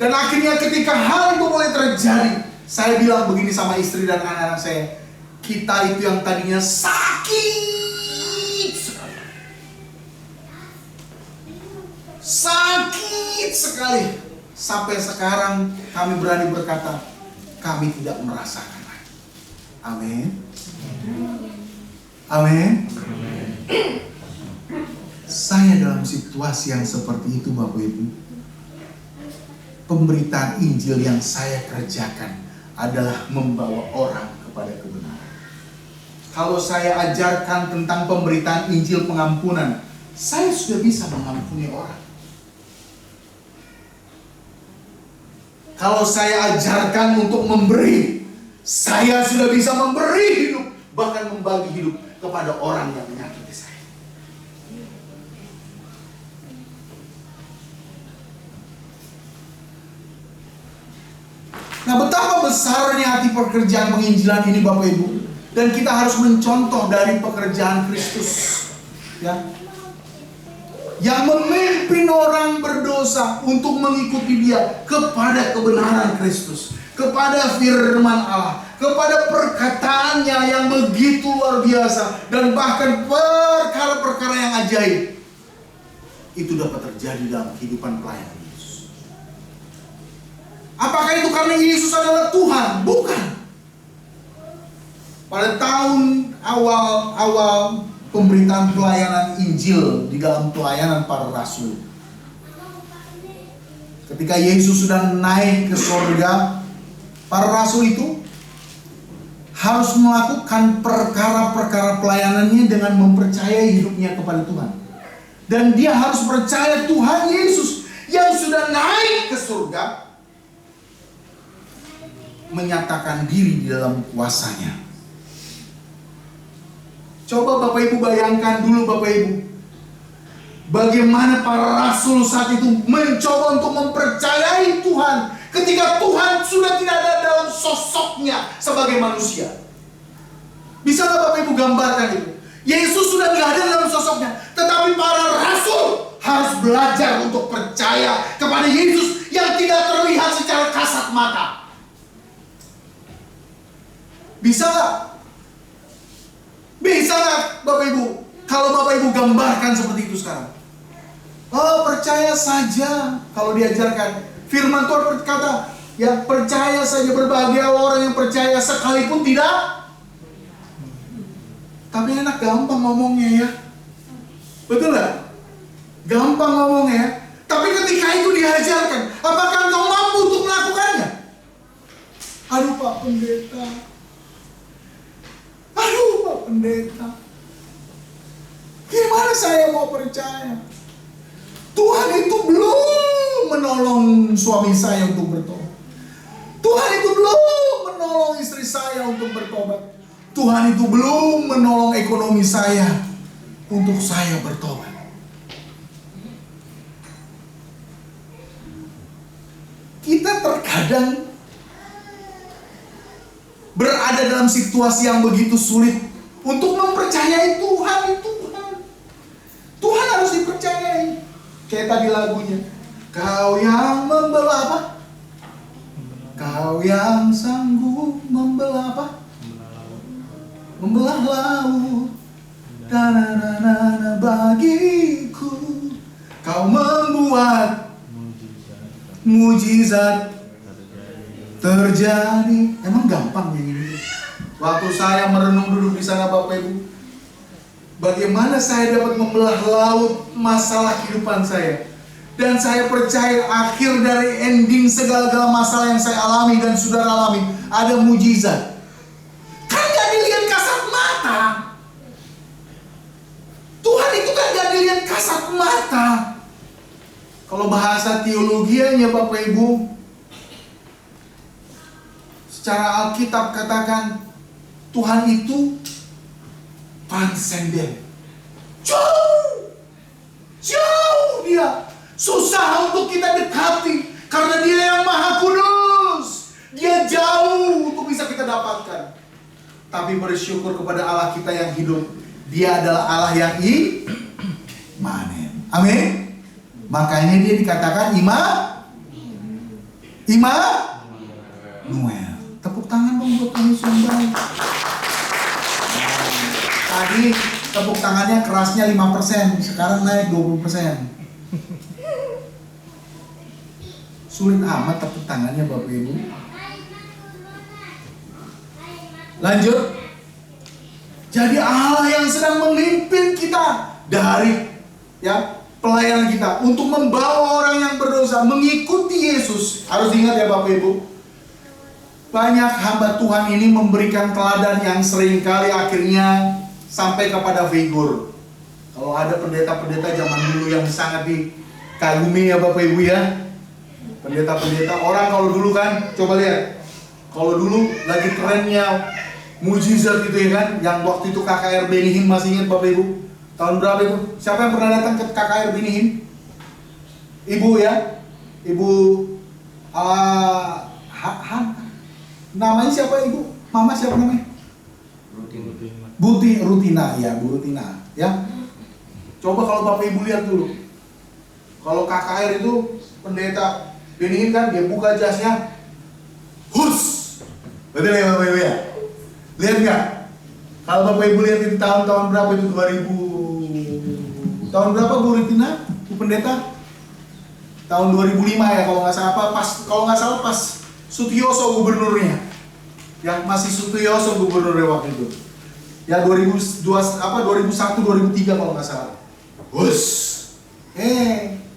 Dan akhirnya ketika hal itu mulai terjadi, saya bilang begini sama istri dan anak-anak saya, kita itu yang tadinya sakit sekali. Sakit sekali. Sampai sekarang kami berani berkata, kami tidak merasakan lagi. Amin. Amin. Saya dalam situasi yang seperti itu Bapak Ibu. Pemberitaan Injil yang saya kerjakan adalah membawa orang kepada kebenaran. Kalau saya ajarkan tentang pemberitaan Injil pengampunan, saya sudah bisa mengampuni orang. Kalau saya ajarkan untuk memberi, saya sudah bisa memberi hidup, bahkan membagi hidup kepada orang yang menyakiti saya. Nah, betapa besarnya hati pekerjaan penginjilan ini Bapak Ibu. Dan kita harus mencontoh dari pekerjaan Kristus, ya. yang memimpin orang berdosa untuk mengikuti Dia kepada kebenaran Kristus, kepada firman Allah, kepada perkataannya yang begitu luar biasa, dan bahkan perkara-perkara yang ajaib. Itu dapat terjadi dalam kehidupan pelayan Yesus. Apakah itu karena Yesus adalah Tuhan? Bukan. Pada tahun awal pemberitaan pelayanan Injil di dalam pelayanan para rasul, ketika Yesus sudah naik ke surga, para rasul itu harus melakukan perkara-perkara pelayanannya dengan mempercayai hidupnya kepada Tuhan. Dan dia harus percaya Tuhan Yesus yang sudah naik ke surga menyatakan diri di dalam kuasanya. Coba Bapak Ibu bayangkan dulu Bapak Ibu, bagaimana para rasul saat itu mencoba untuk mempercayai Tuhan ketika Tuhan sudah tidak ada dalam sosoknya sebagai manusia. Bisa nggak Bapak Ibu gambarkan itu? Yesus sudah tidak ada dalam sosoknya, tetapi para rasul harus belajar untuk percaya kepada Yesus yang tidak terlihat secara kasat mata. Bisa nggak? Bisa nggak Bapak Ibu? Kalau Bapak Ibu gambarkan seperti itu sekarang. Oh, percaya saja. Kalau diajarkan firman Tuhan berkata, ya percaya saja, berbahagia orang yang percaya sekalipun tidak. Tapi enak gampang ngomongnya ya. Betul nggak? Gampang ngomongnya. Tapi ketika itu diajarkan, apakah engkau mampu untuk melakukannya? Aduh Pak Pendeta. Aduh Pak Pendeta, gimana saya mau percaya? Tuhan itu belum menolong suami saya untuk bertobat. Tuhan itu belum menolong istri saya untuk bertobat. Tuhan itu belum menolong ekonomi saya untuk saya bertobat. Kita terkadang berada dalam situasi yang begitu sulit untuk mempercayai Tuhan. Tuhan harus dipercayai. Kayak tadi lagunya, Kau yang membelah apa? Kau yang sanggup membelah apa? Membelah laut. Bagiku Kau membuat mujizat terjadi. Emang gampang ya ini? Waktu saya merenung duduk di sana Bapak Ibu, bagaimana saya dapat membelah laut masalah kehidupan saya. Dan saya percaya akhir dari ending segala-gala masalah yang saya alami dan saudara alami, ada mujizat. Kan gak dilihat kasat mata. Tuhan itu kan gak dilihat kasat mata. Kalau bahasa teologianya Bapak Ibu, secara Alkitab katakan Tuhan itu transenden. Jauh dia. Susah untuk kita dekati karena Dia yang Maha Kudus. Dia jauh untuk bisa kita dapatkan. Tapi bersyukur kepada Allah kita yang hidup. Dia adalah Allah yang imanen. Amin. Makanya Dia dikatakan Immanuel. Tepuk tangan dong buat kami semua. Tadi tepuk tangannya kerasnya 5%, sekarang naik 20%. Sulit amat tepuk tangannya Bapak Ibu. Lanjut. Jadi Allah yang sedang memimpin kita dari pelayanan kita untuk membawa orang yang berdosa mengikuti Yesus. Harus ingat ya Bapak Ibu, banyak hamba Tuhan ini memberikan teladan yang seringkali akhirnya sampai kepada figur. Kalau ada pendeta-pendeta zaman dulu yang sangat dikagumi ya Bapak Ibu ya, pendeta-pendeta orang kalau dulu kan, coba lihat, kalau dulu lagi trennya mujizat gitu ya kan, yang waktu itu KKR Benihim, masih ingat Bapak Ibu? Tahun berapa itu? Siapa yang pernah datang ke KKR Benihim? Ibu ya? Ibu namanya siapa Ibu? Mama siapa namanya? Rutina ya, Bu Rutina ya. Coba kalau Bapak Ibu lihat dulu, Kalau KKR itu pendeta Benihin kan dia buka jasnya, hus, betul ya Bapak Ibu ya? Lihat nggak? Kalau Bapak Ibu lihat itu tahun-tahun berapa itu 2000 tahun berapa Bu Ritina, Bu Pendeta? Tahun 2005 ya kalau nggak salah pas Sutioso gubernurnya, yang masih Sutioso gubernurnya waktu itu. Ya 2001 2003 kalau nggak salah. Hus,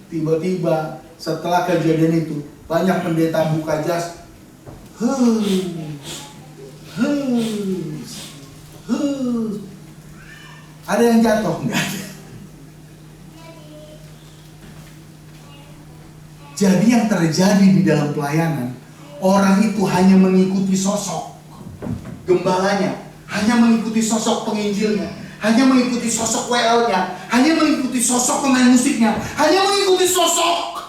tiba-tiba setelah kejadian itu banyak pendeta buka jas, ada yang jatuh nggak ada. Jadi yang terjadi di dalam pelayanan, orang itu hanya mengikuti sosok gembalanya, hanya mengikuti sosok penginjilnya, hanya mengikuti sosok WL-nya, hanya mengikuti sosok pemain musiknya, hanya mengikuti sosok.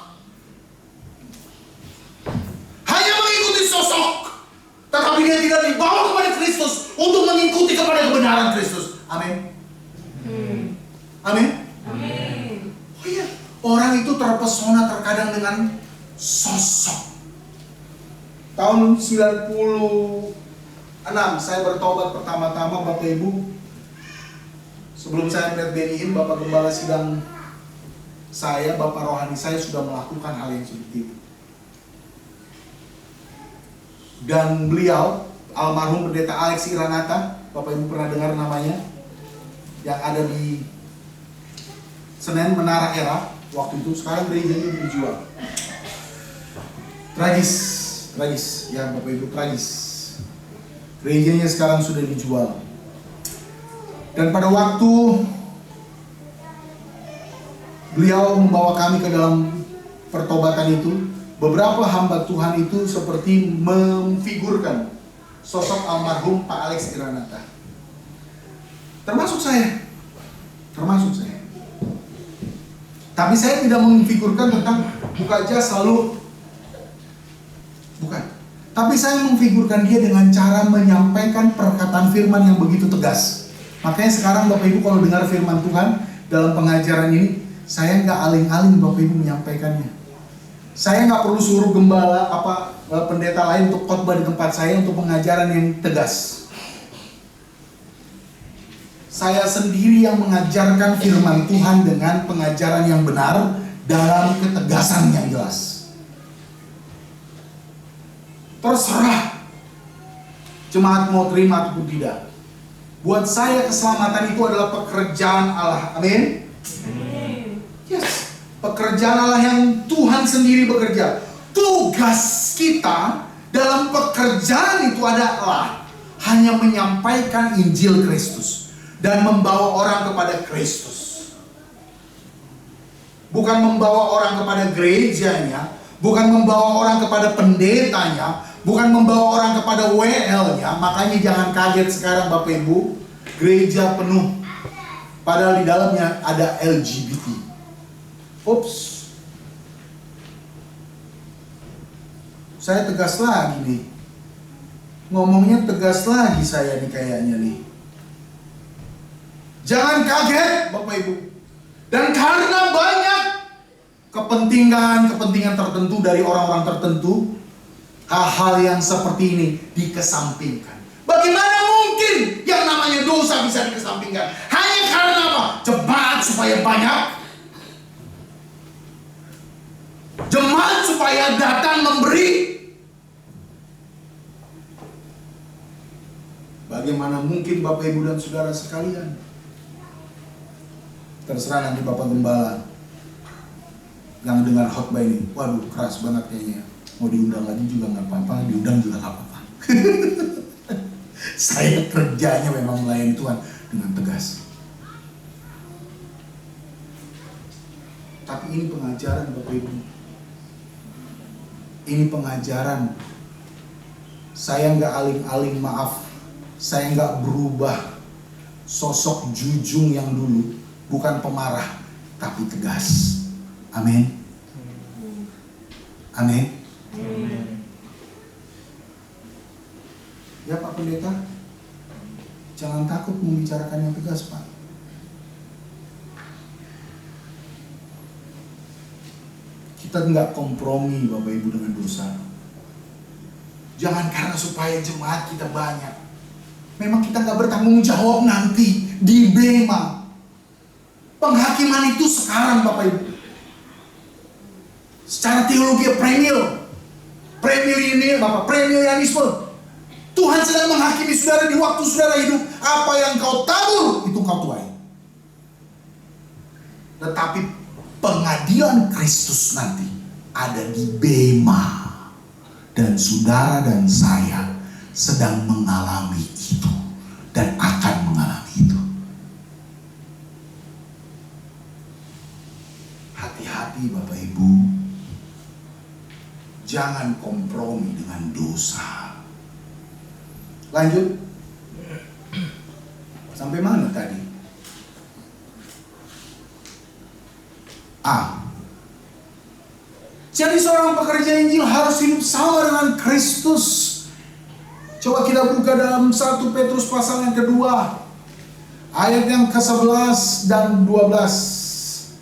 Tetapi dia tidak dibawa kepada Kristus untuk mengikuti kepada kebenaran Kristus. Amin. Amin. Oh iya, orang itu terpesona terkadang dengan sosok. Tahun 96 saya bertobat pertama-tama Bapak Ibu. Sebelum saya melihat Benihin, Bapak Gembala sidang saya, Bapak Rohani saya sudah melakukan hal yang seperti itu. Dan beliau, almarhum Pendeta Alex Iranata, Bapak Ibu pernah dengar namanya, yang ada di Senen Menara Era waktu itu, sekarang gerejanya dijual. Tragis ya Bapak Ibu, tragis. Gerejanya sekarang sudah dijual. Dan pada waktu beliau membawa kami ke dalam pertobatan itu, beberapa hamba Tuhan itu seperti memfigurkan sosok almarhum Pak Alex Iranata. Termasuk saya. Tapi saya tidak memfigurkan tentang buka jas lalu, bukan. Tapi saya memfigurkan dia dengan cara menyampaikan perkataan firman yang begitu tegas. Makanya sekarang Bapak Ibu kalau dengar firman Tuhan dalam pengajaran ini, saya nggak aling-aling Bapak Ibu menyampaikannya. Saya nggak perlu suruh gembala pendeta lain untuk khotbah di tempat saya untuk pengajaran yang tegas. Saya sendiri yang mengajarkan firman Tuhan dengan pengajaran yang benar dalam ketegasan yang jelas. Terserah jemaat mau terima ataupun tidak. Buat saya keselamatan itu adalah pekerjaan Allah. Amin. Yes. Pekerjaan Allah yang Tuhan sendiri bekerja. Tugas kita dalam pekerjaan itu adalah hanya menyampaikan Injil Kristus dan membawa orang kepada Kristus. Bukan membawa orang kepada gerejanya, bukan membawa orang kepada pendetanya, bukan membawa orang kepada WL-nya. Makanya jangan kaget sekarang Bapak Ibu, gereja penuh padahal di dalamnya ada LGBT. Ups. Saya tegas lagi nih. Ngomongnya tegas lagi saya nih kayaknya nih. Jangan kaget Bapak Ibu. Dan karena banyak kepentingan tertentu dari orang-orang tertentu, hal-hal yang seperti ini dikesampingkan. Bagaimana mungkin yang namanya dosa bisa dikesampingkan? Hanya karena apa? Jemaat supaya banyak. Jemaat supaya datang memberi. Bagaimana mungkin Bapak Ibu dan Saudara sekalian? Terserah nanti Bapak Gembala yang dengar khotbah ini, waduh keras banget kayaknya. Mau diundang lagi juga nggak apa-apa, diundang juga nggak apa-apa. Saya kerjanya memang melayani Tuhan dengan tegas. Tapi ini pengajaran Bapak Ibu. Ini pengajaran. Saya nggak aling-aling, maaf. Saya nggak berubah sosok jujung yang dulu. Bukan pemarah, tapi tegas. Amin. Amin. Ya Pak Pendeta, jangan takut membicarakan yang tegas Pak. kita nggak kompromi Bapak Ibu dengan dosa. Jangan karena supaya jemaat kita banyak. Memang kita nggak bertanggung jawab nanti di bema. Penghakiman itu sekarang Bapak Ibu. Secara teologi premilenialisme. Tuhan sedang menghakimi saudara di waktu saudara hidup. Apa yang kau tabur itu kau tuai. Tetapi pengadilan Kristus nanti ada di bema. Dan saudara dan saya sedang mengalami itu dan akan mengalami itu. Hati-hati Bapak Ibu, jangan kompromi dengan dosa. Lanjut. Sampai mana tadi? A. Jadi seorang pekerja Injil harus hidup sama dengan Kristus. Coba kita buka dalam 1 Petrus pasal yang kedua, ayat yang ke-11 dan 12.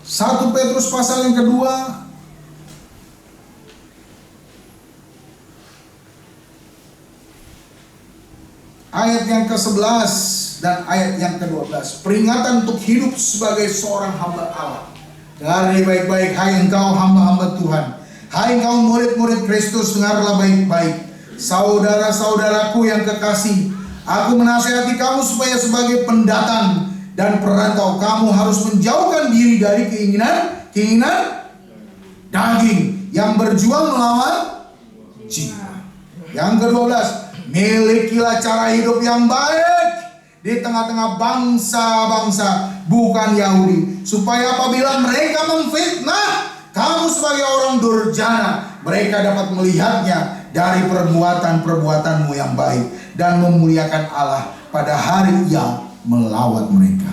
1 Petrus pasal yang kedua, ayat yang ke-11 dan ayat yang ke-12. Peringatan untuk hidup sebagai seorang hamba Allah. Dengarlah baik-baik, hai engkau hamba-hamba Tuhan. Hai engkau murid-murid Kristus, dengarlah baik-baik. Saudara-saudaraku yang kekasih, aku menasihati kamu supaya sebagai pendatang dan perantau kamu harus menjauhkan diri dari keinginan daging yang berjuang melawan jiwa. Yang ke-12, milikilah cara hidup yang baik di tengah-tengah bangsa-bangsa bukan Yahudi, supaya apabila mereka memfitnah kamu sebagai orang durjana, mereka dapat melihatnya dari perbuatan-perbuatanmu yang baik dan memuliakan Allah pada hari Ia melawat mereka.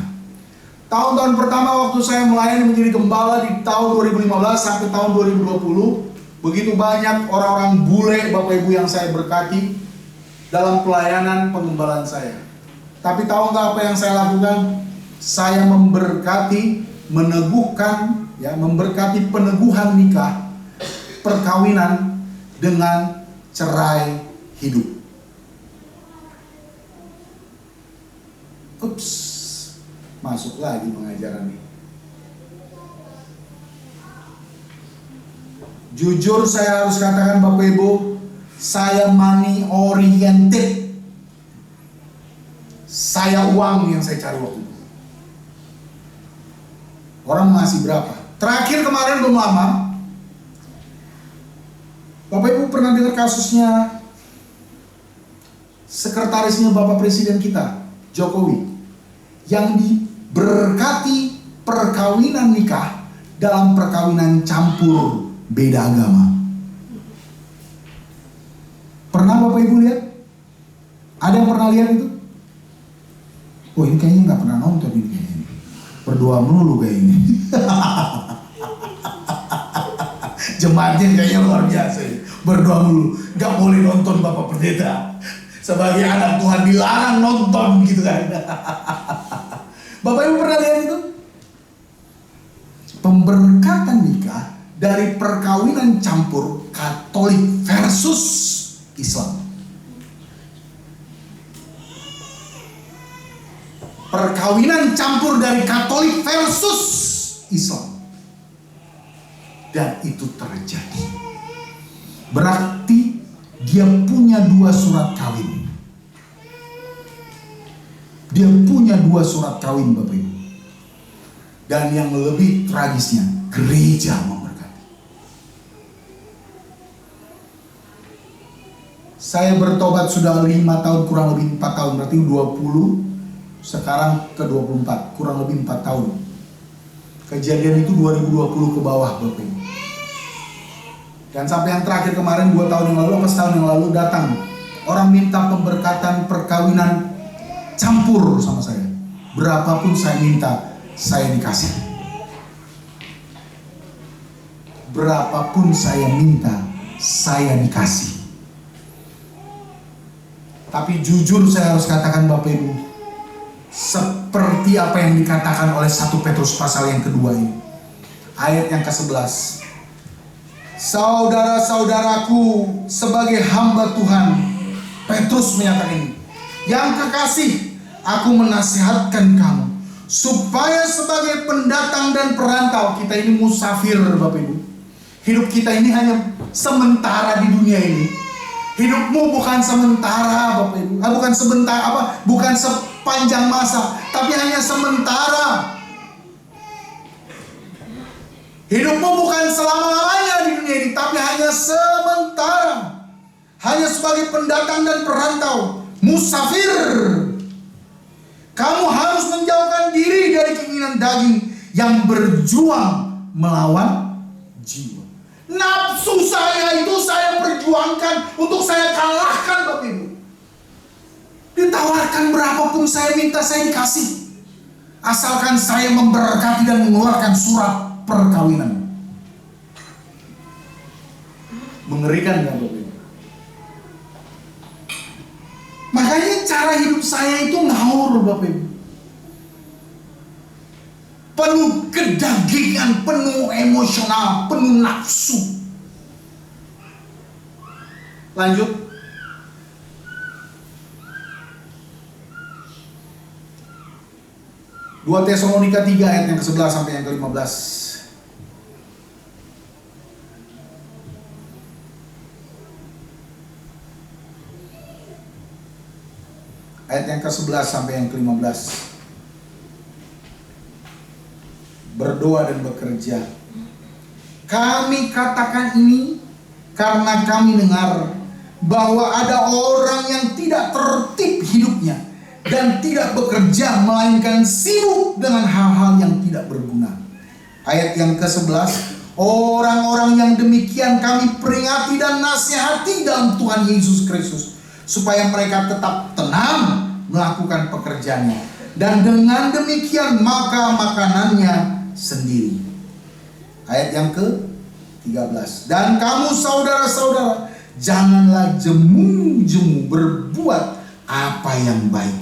Tahun-tahun pertama waktu saya melayani menjadi gembala di tahun 2015 sampai tahun 2020, begitu banyak orang-orang bule Bapak Ibu yang saya berkati dalam pelayanan pengembalaan saya. Tapi tahu nggak apa yang saya lakukan? Saya memberkati, meneguhkan, memberkati peneguhan nikah, perkawinan dengan cerai hidup. Ups, masuk lagi pengajaran ini. Jujur saya harus katakan Bapak Ibu, saya money oriented. Saya uang yang saya cari waktu itu. Orang masih berapa? Terakhir kemarin belum lama, Bapak Ibu pernah dengar kasusnya sekretarisnya Bapak Presiden kita, Jokowi, yang diberkati perkawinan nikah dalam perkawinan campur beda agama. Pernah Bapak Ibu lihat? Ada yang pernah lihat itu? Oh ini kayaknya nggak pernah nonton ini kayaknya. Berdoa melulu kayaknya. Jemaatnya kayaknya luar biasa ya. Berdoa melulu. Nggak boleh nonton Bapak Pendeta. Sebagai anak Tuhan dilarang nonton gitu kan. Bapak Ibu pernah lihat itu? Pemberkatan nikah dari perkawinan campur Katolik versus Islam. Perkawinan campur dari Katolik versus Islam. Dan itu terjadi. Berarti dia punya 2 surat kawin. Dia punya 2 surat kawin Bapak Ibu. Dan yang lebih tragisnya, gereja memberkati. Saya bertobat sudah 5 tahun, kurang lebih 4 tahun, berarti 20. Sekarang ke 24, kurang lebih 4 tahun. Kejadian itu 2020 ke bawah Bapak Ibu. Dan sampai yang terakhir kemarin 2 tahun yang lalu, setahun yang lalu datang orang minta pemberkatan perkawinan campur sama saya. Berapapun saya minta, saya dikasih. Berapapun saya minta, saya dikasih. Tapi jujur saya harus katakan Bapak Ibu, seperti apa yang dikatakan oleh 1 Petrus pasal yang kedua ini. ayat yang ke-11. Saudara-saudaraku, sebagai hamba Tuhan, Petrus menyatakan ini, yang kekasih, aku menasihatkan kamu supaya sebagai pendatang dan perantau, kita ini musafir Bapak Ibu. Hidup kita ini hanya sementara di dunia ini. Hidupmu bukan sementara Bapak Ibu, bukan sebentar bukan sepanjang masa, tapi hanya sementara. Hidupmu bukan selama-lamanya di dunia ini, tapi hanya sementara. Hanya sebagai pendatang dan perantau, musafir. Kamu harus menjauhkan diri dari keinginan daging yang berjuang melawan jiwa. Nafsu saya itu saya perjuangkan untuk saya kalahkan Bapak Ibu. Ditawarkan berapapun saya minta, saya dikasih. Asalkan saya memberkati dan mengeluarkan surat perkawinan. Mengerikan kan Bapak Ibu? Makanya cara hidup saya itu ngawur Bapak Ibu. Penuh kedagingan, penuh emosional, penuh nafsu. Lanjut. Dua Tesalonika 3 ayat yang ke-11 sampai yang ke-15. Ayat yang ke-11 sampai yang ke-15. Berdoa dan bekerja. Kami katakan ini karena kami dengar bahwa ada orang yang tidak tertib hidupnya dan tidak bekerja, melainkan sibuk dengan hal-hal yang tidak berguna. Ayat yang ke-11, orang-orang yang demikian kami peringati dan nasihati dalam Tuhan Yesus Kristus, supaya mereka tetap tenang melakukan pekerjaannya, dan dengan demikian maka makanannya sendiri. Ayat yang ke-13, dan kamu saudara-saudara, janganlah jemu-jemu berbuat apa yang baik.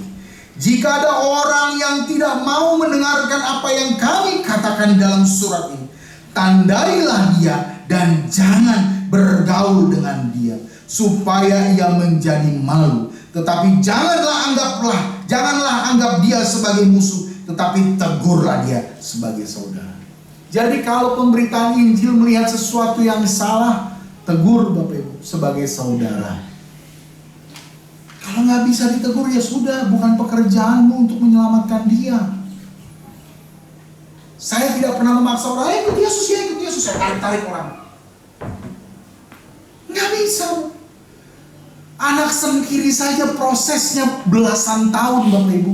Jika ada orang yang tidak mau mendengarkan apa yang kami katakan dalam surat ini, tandailah dia dan jangan bergaul dengan dia, supaya ia menjadi malu. Tetapi janganlah anggap dia sebagai musuh, tetapi tegurlah dia sebagai saudara. Jadi kalau pemberitaan Injil melihat sesuatu yang salah, tegur Bapak Ibu sebagai saudara. Kalau nggak bisa ditegur ya sudah, bukan pekerjaanmu untuk menyelamatkan dia. Saya tidak pernah memaksa orang, ikut Yesus ya, ikut Yesus. Saya tarik orang. Nggak bisa. Anak sendiri saja prosesnya belasan tahun Bapak Ibu.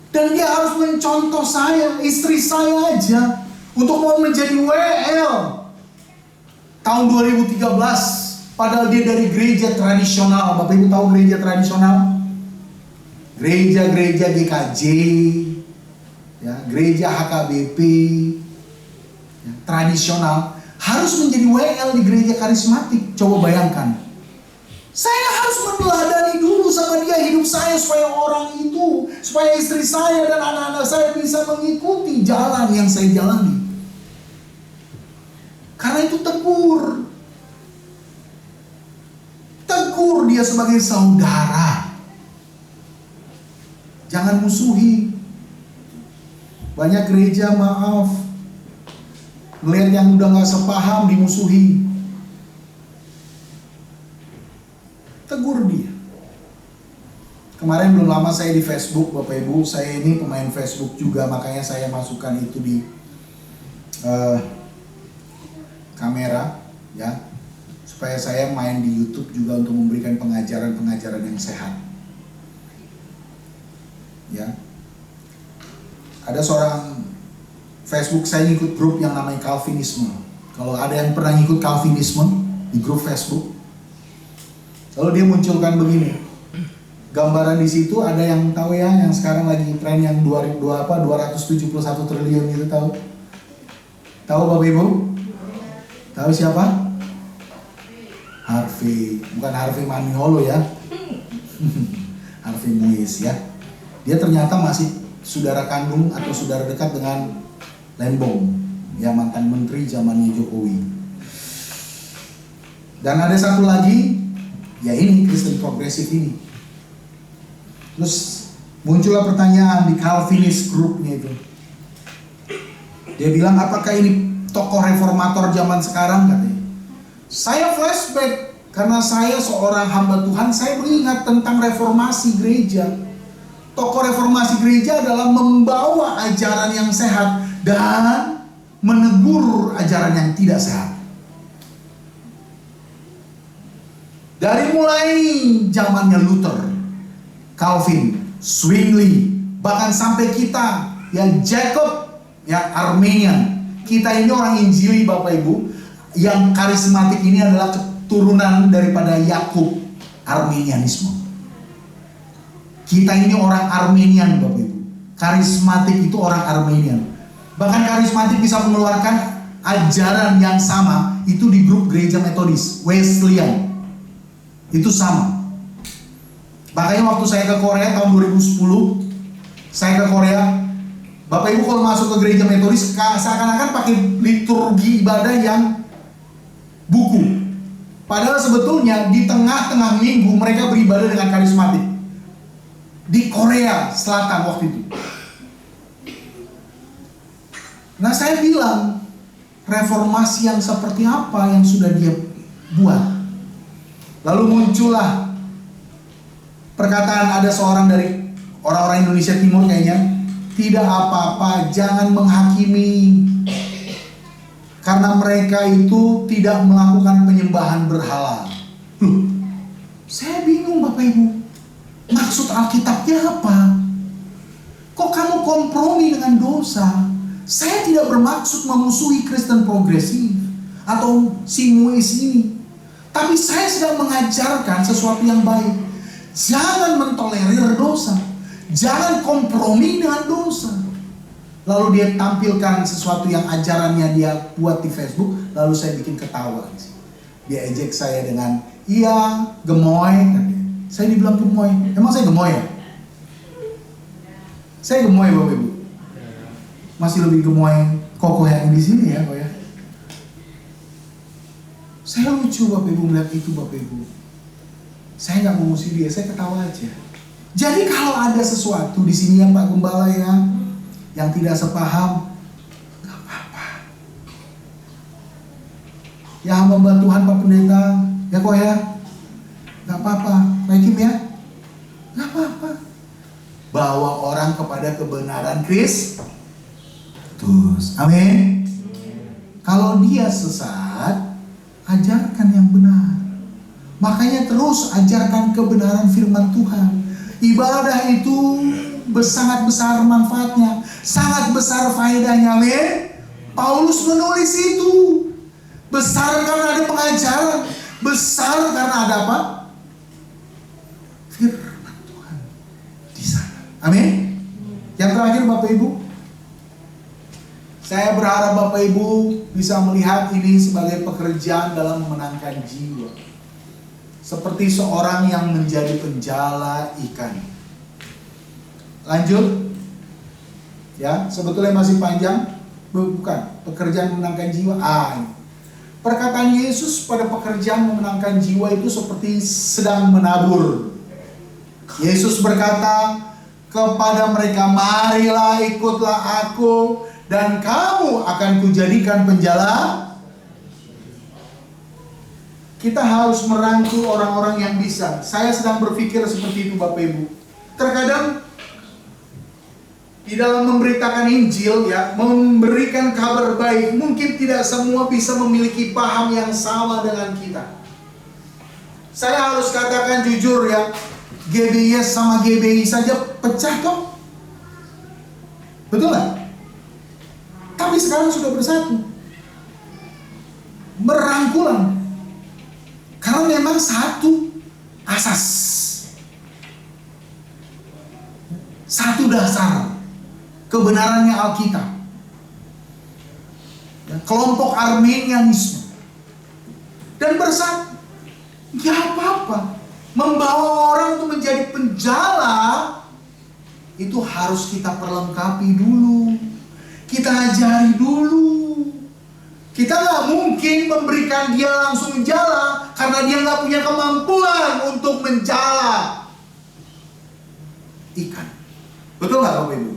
Dan dia harus mencontoh saya, istri saya aja, untuk mau menjadi WL. Tahun 2013. Padahal dia dari gereja tradisional. Bapak Ibu tahu gereja tradisional? Gereja-gereja GKJ, ya, gereja HKBP, ya, tradisional. Harus menjadi WL di gereja karismatik. Coba bayangkan. Saya harus meneladani dulu sama dia hidup saya, supaya orang itu, supaya istri saya dan anak-anak saya bisa mengikuti jalan yang saya jalani. Karena itu tegur dia sebagai saudara. Jangan musuhi. Banyak gereja maaf, melihat yang udah gak sepaham dimusuhi. Tegur dia. Kemarin belum lama saya di Facebook Bapak Ibu. Saya ini pemain Facebook juga, makanya saya masukkan itu di kamera, ya, supaya saya main di YouTube juga untuk memberikan pengajaran-pengajaran yang sehat. Ya, ada seorang Facebook saya ngikut grup yang namanya Calvinisme. Kalau ada yang pernah ngikut Calvinisme di grup Facebook, lalu dia munculkan begini, gambaran di situ ada yang tahu ya, yang sekarang lagi tren yang 271 triliun itu tahu? Tahu Bapak Ibu? Tahu siapa? Harvey, bukan Harvey Maniolo ya. Harvey Muiz ya. Dia ternyata masih saudara kandung atau saudara dekat dengan Lembong. ya mantan menteri zamannya Jokowi. Dan ada satu lagi, ya ini Kristen progresif ini. Terus muncullah pertanyaan di Calvinist grupnya itu. Dia bilang, apakah ini tokoh reformator zaman sekarang? Katanya. Saya flashback karena saya seorang hamba Tuhan, saya mengingat tentang reformasi gereja. Tokoh reformasi gereja adalah membawa ajaran yang sehat dan menegur ajaran yang tidak sehat. Dari mulai zamannya Luther, Calvin, Zwingli, bahkan sampai kita yang Jacob, yang Armenian. Kita ini orang Injili Bapak Ibu, yang karismatik ini adalah keturunan daripada Yakub, Armenianisme. Kita ini orang Armenian Bapak Ibu. Karismatik itu orang Armenian. Bahkan karismatik bisa mengeluarkan ajaran yang sama itu di grup gereja Metodis, Wesleyan. Itu sama. Makanya waktu saya ke Korea tahun 2010, saya ke Korea, Bapak Ibu kalau masuk ke gereja Metodis seakan-akan pakai liturgi ibadah yang buku. Padahal sebetulnya di tengah-tengah minggu mereka beribadah dengan karismatik. Di Korea Selatan waktu itu. Nah saya bilang, reformasi yang seperti apa yang sudah dia buat? Lalu muncullah perkataan ada seorang dari orang-orang Indonesia Timur kayaknya, tidak apa-apa, jangan menghakimi, karena mereka itu tidak melakukan penyembahan berhala. Saya bingung Bapak Ibu, maksud Alkitabnya apa? Kok kamu kompromi dengan dosa? Saya tidak bermaksud memusuhi Kristen progresif atau si Muis ini, tapi saya sedang mengajarkan sesuatu yang baik. Jangan mentolerir dosa, jangan kompromi dengan dosa. Lalu dia tampilkan sesuatu yang ajarannya dia buat di Facebook, lalu saya bikin ketawa. Dia ejek saya dengan, iya gemoy. Saya dibilang gemoy, emang saya gemoy ya? Saya gemoy Bapak Ibu. Masih lebih gemoy kokoh yang di sini ya Pak ya. Saya lucu Bapak Ibu melihat itu Bapak Ibu. Saya nggak memusuhi dia, saya ketawa aja. Jadi kalau ada sesuatu di sini yang Pak Gembala ya, yang tidak sepaham, nggak apa-apa. Ya hamba Tuhan Pak Pendeta, ya kok ya, nggak apa-apa. Pak Kim ya, nggak apa-apa. Bawa orang kepada kebenaran Kristus. Amin. Kalau dia sesat, ajarkan yang benar. Makanya terus ajarkan kebenaran firman Tuhan. Ibadah itu sangat besar manfaatnya, sangat besar faedahnya. Amin. Paulus menulis itu. Besar karena ada pengajaran, besar karena ada apa? Firman Tuhan di sana. Amin. Yang terakhir Bapak Ibu, saya berharap Bapak Ibu bisa melihat ini sebagai pekerjaan dalam memenangkan jiwa. Seperti seorang yang menjadi penjala ikan. Lanjut. Ya, sebetulnya masih panjang. Bukan, pekerjaan memenangkan jiwa. Perkataan Yesus pada pekerjaan memenangkan jiwa itu seperti sedang menabur. Yesus berkata kepada mereka, marilah ikutlah aku, dan kamu akan kujadikan penjala. Kita harus merangkul orang-orang yang bisa. Saya sedang berpikir seperti itu Bapak Ibu. Terkadang di dalam memberitakan Injil ya, memberikan kabar baik, mungkin tidak semua bisa memiliki paham yang sama dengan kita. Saya harus katakan jujur ya, GBIS sama GBI saja pecah toh. Betul nggak? Tapi sekarang sudah bersatu. Merangkulan. Karena memang satu asas. Satu dasar. Kebenarannya Alkitab. Kelompok Armenianisme. Dan bersatu. Gak apa-apa. Membawa orang untuk menjadi penjala, itu harus kita perlengkapi dulu. Kita ajari dulu. Kita nggak mungkin memberikan dia langsung menjala karena dia nggak punya kemampuan untuk menjala ikan. Betul nggak Bapak Ibu?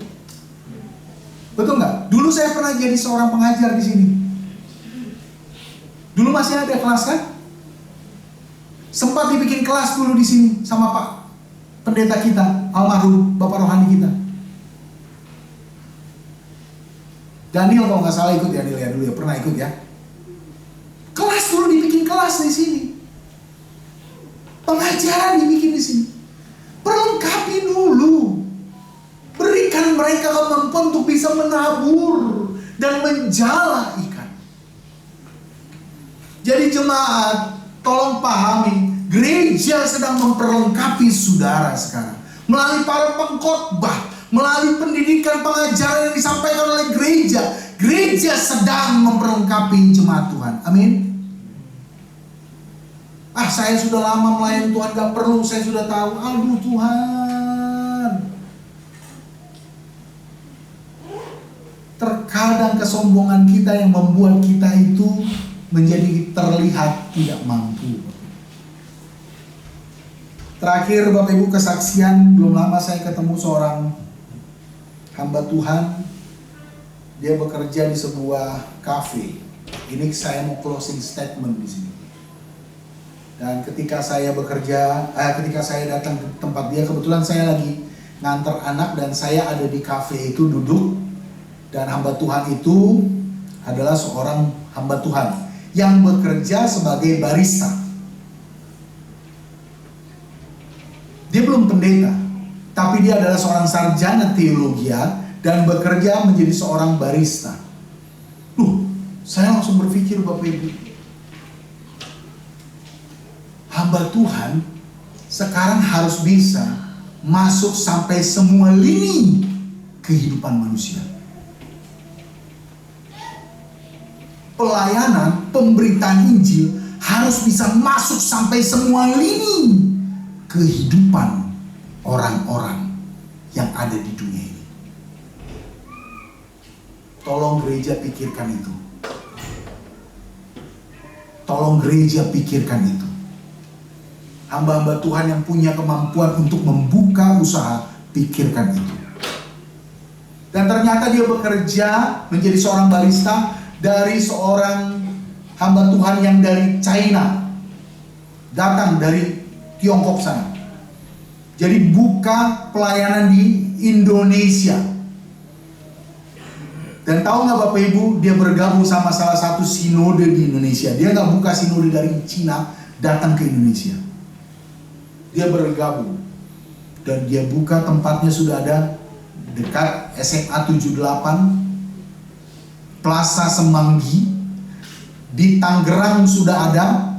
Betul nggak? Dulu saya pernah jadi seorang pengajar di sini. Dulu masih ada kelas kan? Sempat dibikin kelas dulu di sini sama Pak pendeta kita, almarhum Bapak rohani kita. Daniel kalau nggak salah ikut ya, Daniel ya dulu ya, pernah ikut ya. Kelas dulu dibikin kelas di sini. Pengajaran dibikin di sini. Perlengkapi dulu. Berikan mereka kemampuan untuk bisa menabur dan menjala ikan. Jadi jemaat, tolong pahami, gereja sedang memperlengkapi saudara sekarang. Melalui para pengkhotbah, melalui pendidikan pengajaran yang disampaikan oleh gereja, gereja sedang memperlengkapi jemaat Tuhan. Amin. Saya sudah lama melayani Tuhan, gak perlu, saya sudah tahu. Aduh Tuhan. Terkadang kesombongan kita yang membuat kita itu menjadi terlihat tidak mampu. Terakhir Bapak Ibu kesaksian, belum lama saya ketemu seorang hamba Tuhan. Dia bekerja di sebuah cafe. Ini saya mau closing statement di sini. Dan ketika saya ketika saya datang ke tempat dia, kebetulan saya lagi nganter anak dan saya ada di cafe itu duduk. Dan hamba Tuhan itu adalah seorang hamba Tuhan yang bekerja sebagai barista. Dia belum pendeta, tapi dia adalah seorang sarjana teologi dan bekerja menjadi seorang barista. Saya langsung berpikir Bapak Ibu, hamba Tuhan sekarang harus bisa masuk sampai semua lini kehidupan manusia. Pelayanan, pemberitaan Injil harus bisa masuk sampai semua lini kehidupan orang-orang yang ada di dunia ini. Tolong gereja pikirkan itu. Tolong gereja pikirkan itu. Hamba-hamba Tuhan yang punya kemampuan untuk membuka usaha, pikirkan itu. Dan ternyata dia bekerja menjadi seorang barista dari seorang hamba Tuhan yang dari China, datang dari Tiongkok sana. Jadi buka pelayanan di Indonesia. Dan tahu nggak Bapak Ibu, dia bergabung sama salah satu sinode di Indonesia. Dia nggak buka sinode dari Cina, datang ke Indonesia. Dia bergabung. Dan dia buka, tempatnya sudah ada dekat SMA 78, Plaza Semanggi, di Tangerang sudah ada,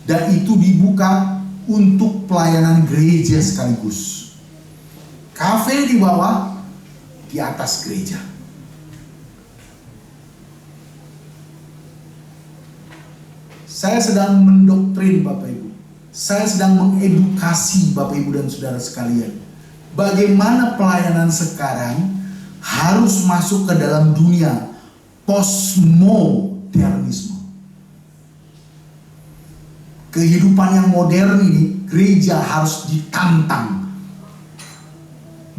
dan itu dibuka untuk pelayanan gereja sekaligus. Kafe di bawah, di atas gereja. Saya sedang mendoktrin Bapak Ibu. Saya sedang mengedukasi Bapak Ibu dan saudara sekalian. Bagaimana pelayanan sekarang harus masuk ke dalam dunia postmodernisme. Kehidupan yang modern ini, gereja harus ditantang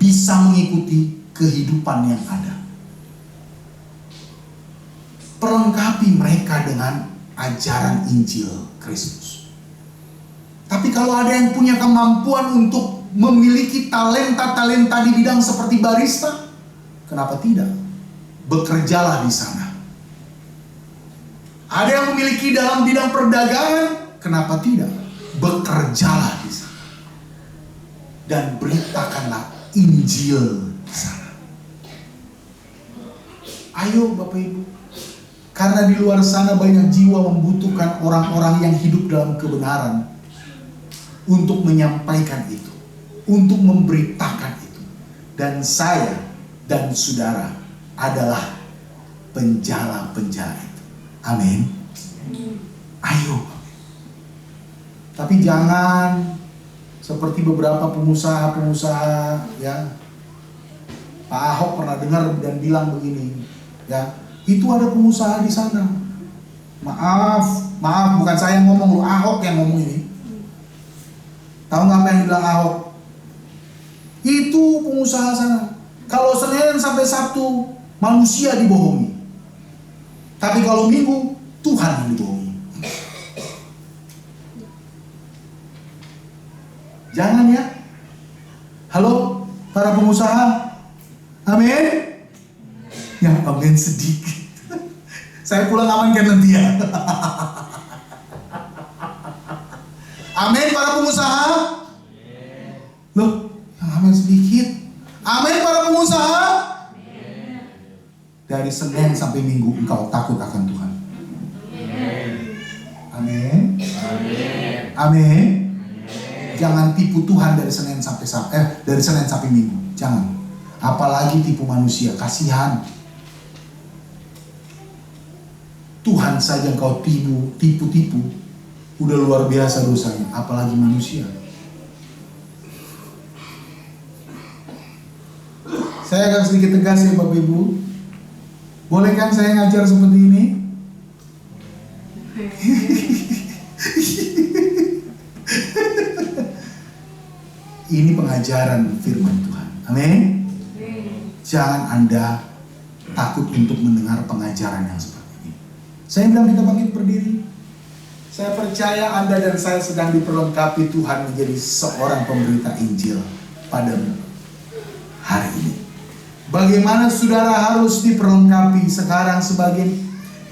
bisa mengikuti kehidupan yang ada. Perlengkapi mereka dengan ajaran Injil Kristus. Tapi kalau ada yang punya kemampuan untuk memiliki talenta-talenta di bidang seperti barista, kenapa tidak? Bekerjalah di sana. Ada yang memiliki dalam bidang perdagangan, kenapa tidak? Bekerjalah di sana. Dan beritakanlah Injil di sana. Ayo Bapak Ibu. Karena di luar sana banyak jiwa membutuhkan orang-orang yang hidup dalam kebenaran untuk menyampaikan itu, untuk memberitakan itu. Dan saya dan saudara adalah penjala-penjala itu. Amin. Ayo. Tapi jangan seperti beberapa pengusaha-pengusaha ya. Pak Ahok pernah dengar dan bilang begini, ya, itu ada pengusaha di sana. Maaf, bukan saya yang ngomong, lu Ahok yang ngomong ini. Tahu nggak apa yang dibilang Ahok? Itu pengusaha sana. Kalau Senin sampai Sabtu manusia dibohongi, tapi kalau Minggu Tuhan yang dibohongi. Jangan ya. Halo para pengusaha. Amin. Yang amin sedikit. Saya pulang aman kan nanti ya. Amin para pengusaha. Loh, yang amin sedikit. Amin para pengusaha. Dari Senin sampai Minggu engkau takut akan Tuhan. Amin. Amin. Jangan tipu Tuhan dari Senin sampai Minggu. Jangan. Apalagi tipu manusia, kasihan. Tuhan saja engkau tipu, udah luar biasa dosanya, apalagi manusia. Saya akan sedikit tegas ya Bapak Ibu. Boleh kan saya ngajar seperti ini? Ini pengajaran firman Tuhan. Amin. Jangan Anda takut untuk mendengar pengajaran yang seperti ini. Saya bilang kita bangkit berdiri. Saya percaya Anda dan saya sedang diperlengkapi Tuhan menjadi seorang pemberita Injil pada hari ini. Bagaimana saudara harus diperlengkapi sekarang sebagian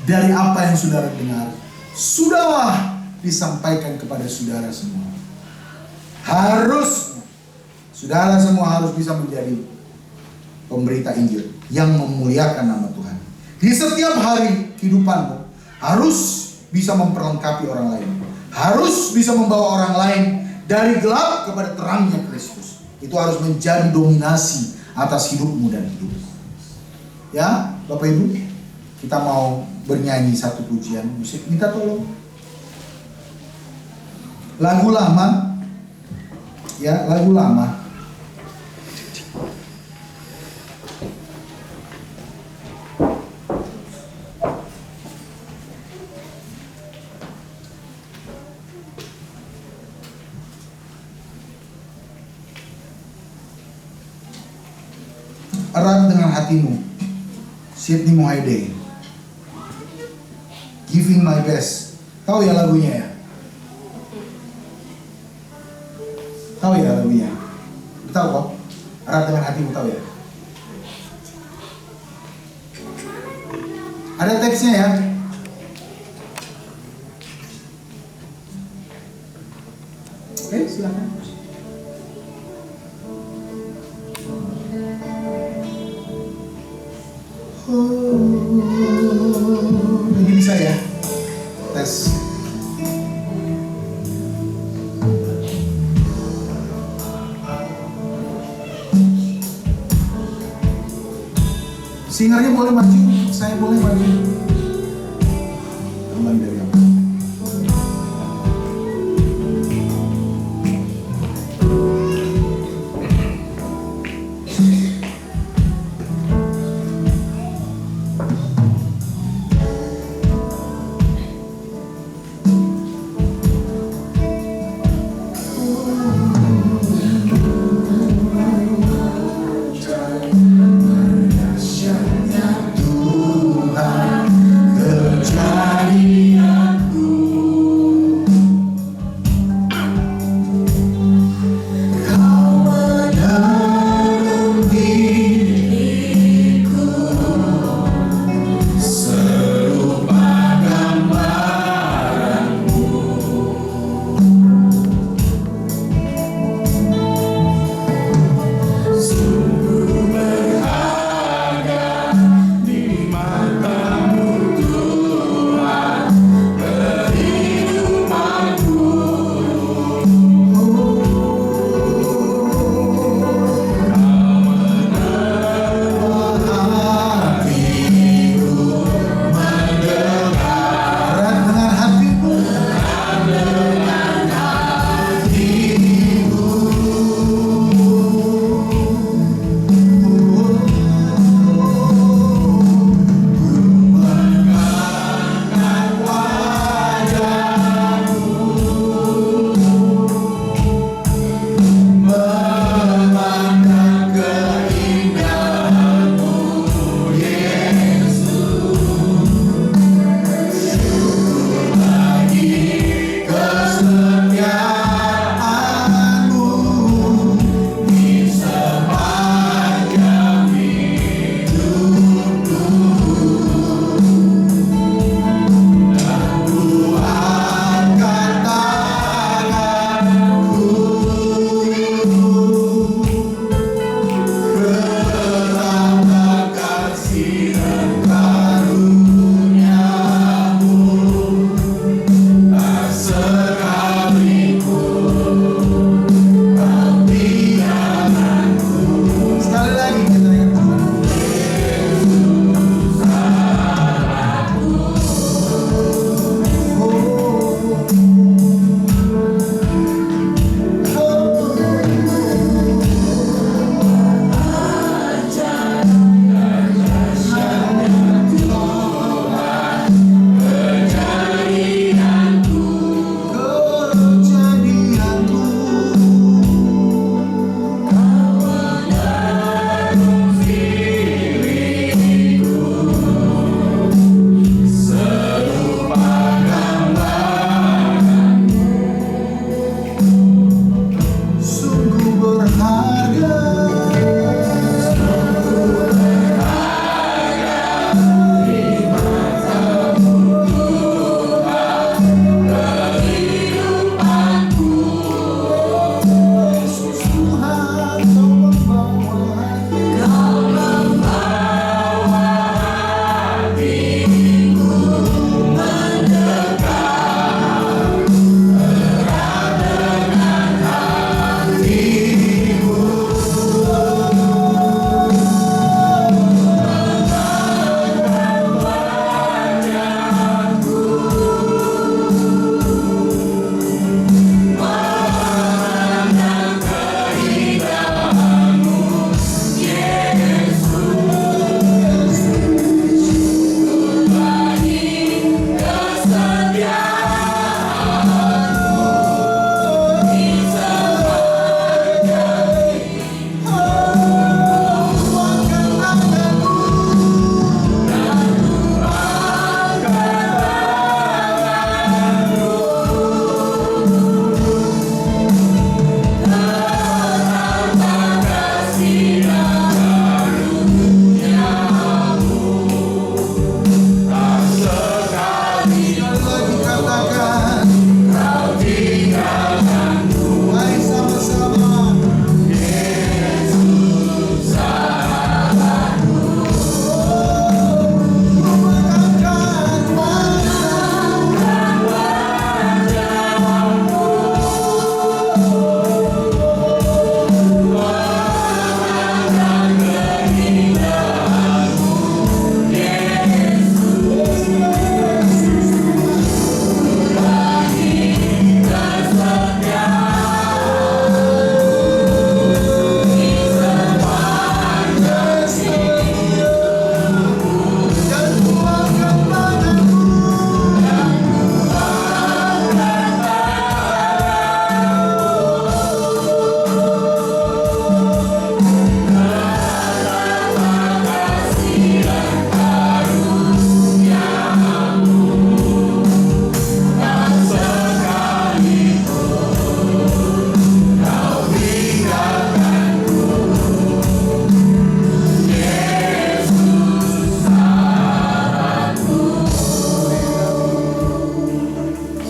dari apa yang saudara dengar sudah disampaikan kepada saudara semua. Saudara semua harus bisa menjadi pemberita Injil yang memuliakan nama Tuhan. Di setiap hari kehidupanmu harus bisa memperlengkapi orang lain. Harus bisa membawa orang lain dari gelap kepada terangnya Kristus. Itu harus menjadi dominasi atas hidupmu dan hidupku. Ya, Bapak Ibu, kita mau bernyanyi satu pujian musik. Minta tolong. Lagu lama. Ya, lagu lama. Erat dengan hatimu, Sydney Mohaide, Giving My Best. Tahu ya lagunya ya? Tahu ya lagunya? Tahu kok? Erat dengan hatimu, tahu ya? Ada teksnya ya? Oke, silakan. Ini bisa ya? Tes. Singernya boleh maju, saya boleh maju. Kembali dari apa? Tuhan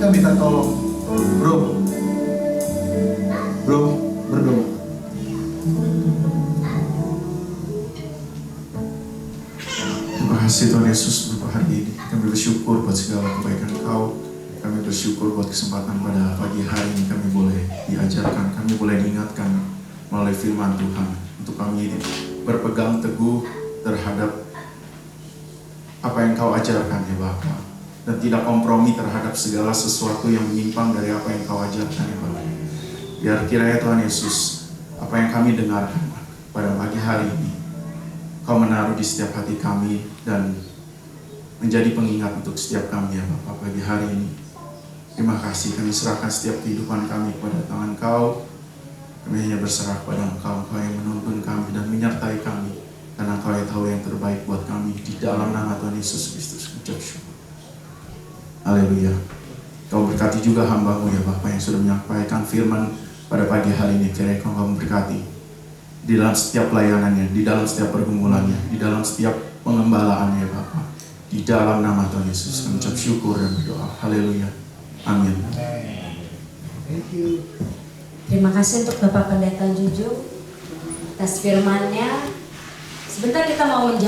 kita minta tolong bro berdoa. Terima kasih Tuhan Yesus untuk hari ini. Kami bersyukur buat segala kebaikan Kau. Kami bersyukur buat kesempatan pada pagi hari ini kami boleh diajarkan, kami boleh diingatkan melalui firman Tuhan. Untuk kami berpegang teguh terhadap apa yang Kau ajarkan ya Bapa. Dan tidak kompromi terhadap segala sesuatu yang menyimpang dari apa yang Kau ajarkan ya Bapa. Biar kiranya Tuhan Yesus, apa yang kami dengarkan pada pagi hari ini, Kau menaruh di setiap hati kami dan menjadi pengingat untuk setiap kami ya Bapak pagi hari ini. Terima kasih, kami serahkan setiap kehidupan kami kepada tangan Kau. Kami hanya berserah kepada Engkau, Engkau yang menuntun kami dan menyertai kami. Karena Engkau yang tahu yang terbaik buat kami. Di dalam nama Tuhan Yesus Kristus, ucap syukur. Haleluya. Kau berkati juga hamba-Mu ya Bapak yang sudah menyampaikan firman pada pagi hari ini. Kiranya Kau memberkati di dalam setiap pelayanannya, di dalam setiap pergumulannya, di dalam setiap pengembalaannya ya Bapak. Di dalam nama Tuhan Yesus kami ucap syukur dan berdoa. Haleluya. Amin. Thank you. Terima kasih untuk Bapak Pendeta Juju atas firman-Nya. Sebentar kita mau menjawab.